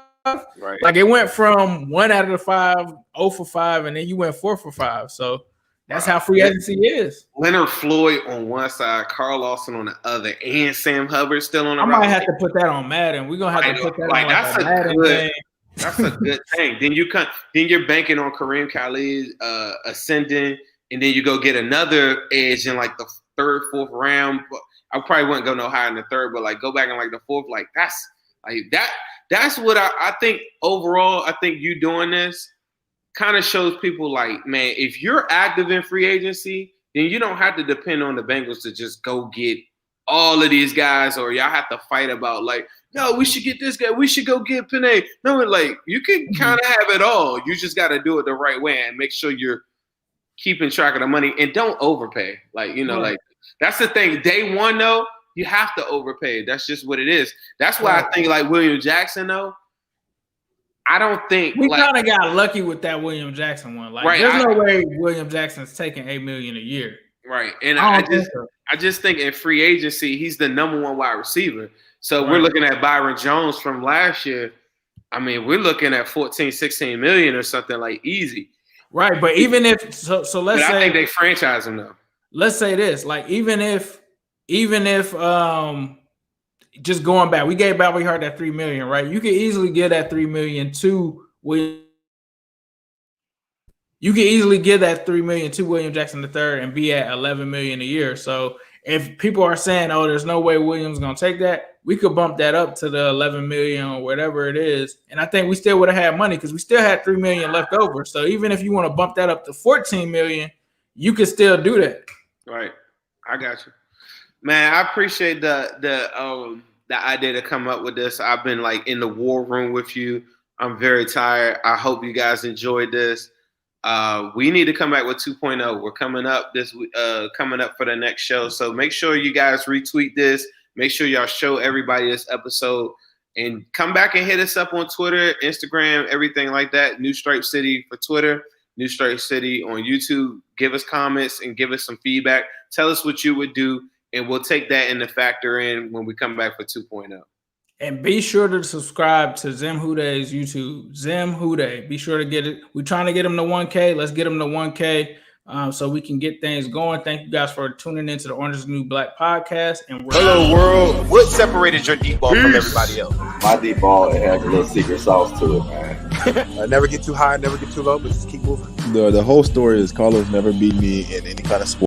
Right. Like it went from 1 out of the 5, 0 for 5, and then you went 4 for 5. So that's how free agency is. Leonard Floyd on one side, Carl Lawson on the other, and Sam Hubbard still on the I might have to put that on Madden. We're gonna have to put that on that's a Madden thing. That's a good thing. Then you're banking on Kareem Khalid ascending, and then you go get another edge in like the 3rd, 4th round. I probably wouldn't go no higher in the 3rd, but like go back in like the 4th. Like that's what I think overall. I think you doing this kind of shows people like, man, if you're active in free agency, then you don't have to depend on the Bengals to just go get all of these guys, or y'all have to fight about like, no, we should get this guy. We should go get Panay. No, like you can kind of have it all. You just got to do it the right way and make sure you're keeping track of the money and don't overpay. Like, like that's the thing. Day one, though, you have to overpay. That's just what it is. That's why I think like William Jackson, though, I don't think we kind of got lucky with that William Jackson one. Like, there's no way William Jackson's taking $8 million a year. Right, and I just think in free agency he's the number 1 wide receiver. So we're looking at Byron Jones from last year. I mean, we're looking at 14, 16 million or something like easy. Right, but even if so let's say I think they franchise him though. Let's say this, like even if just going back, we gave Bobby Hart that $3 million, right? You could easily get that $3 million to William. You can easily give that $3 million to William Jackson III and be at $11 million a year. So if people are saying, "Oh, there's no way Williams gonna take that," we could bump that up to the $11 million or whatever it is, and I think we still would have had money because we still had $3 million left over. So even if you want to bump that up to $14 million, you could still do that. Right, I got you. Man, I appreciate the idea to come up with this. I've been like in the war room with you. I'm very tired. I hope you guys enjoyed this. We need to come back with 2.0. We're coming up coming up for the next show. So make sure you guys retweet this. Make sure y'all show everybody this episode and come back and hit us up on Twitter, Instagram, everything like that. New Stripe City for Twitter, New Stripe City on YouTube. Give us comments and give us some feedback. Tell us what you would do. And we'll take that into factor in when we come back for 2.0. And be sure to subscribe to Zim Huday's YouTube. Zim Huday. Be sure to get it. We're trying to get him to 1K. Let's get him to 1K so we can get things going. Thank you guys for tuning into the Orange is the New Black podcast. And hello, world. What separated your deep ball from everybody else? My deep ball, it has a little secret sauce to it, man. Never get too high, never get too low, but just keep moving. The whole story is Carlos never beat me in any kind of sport.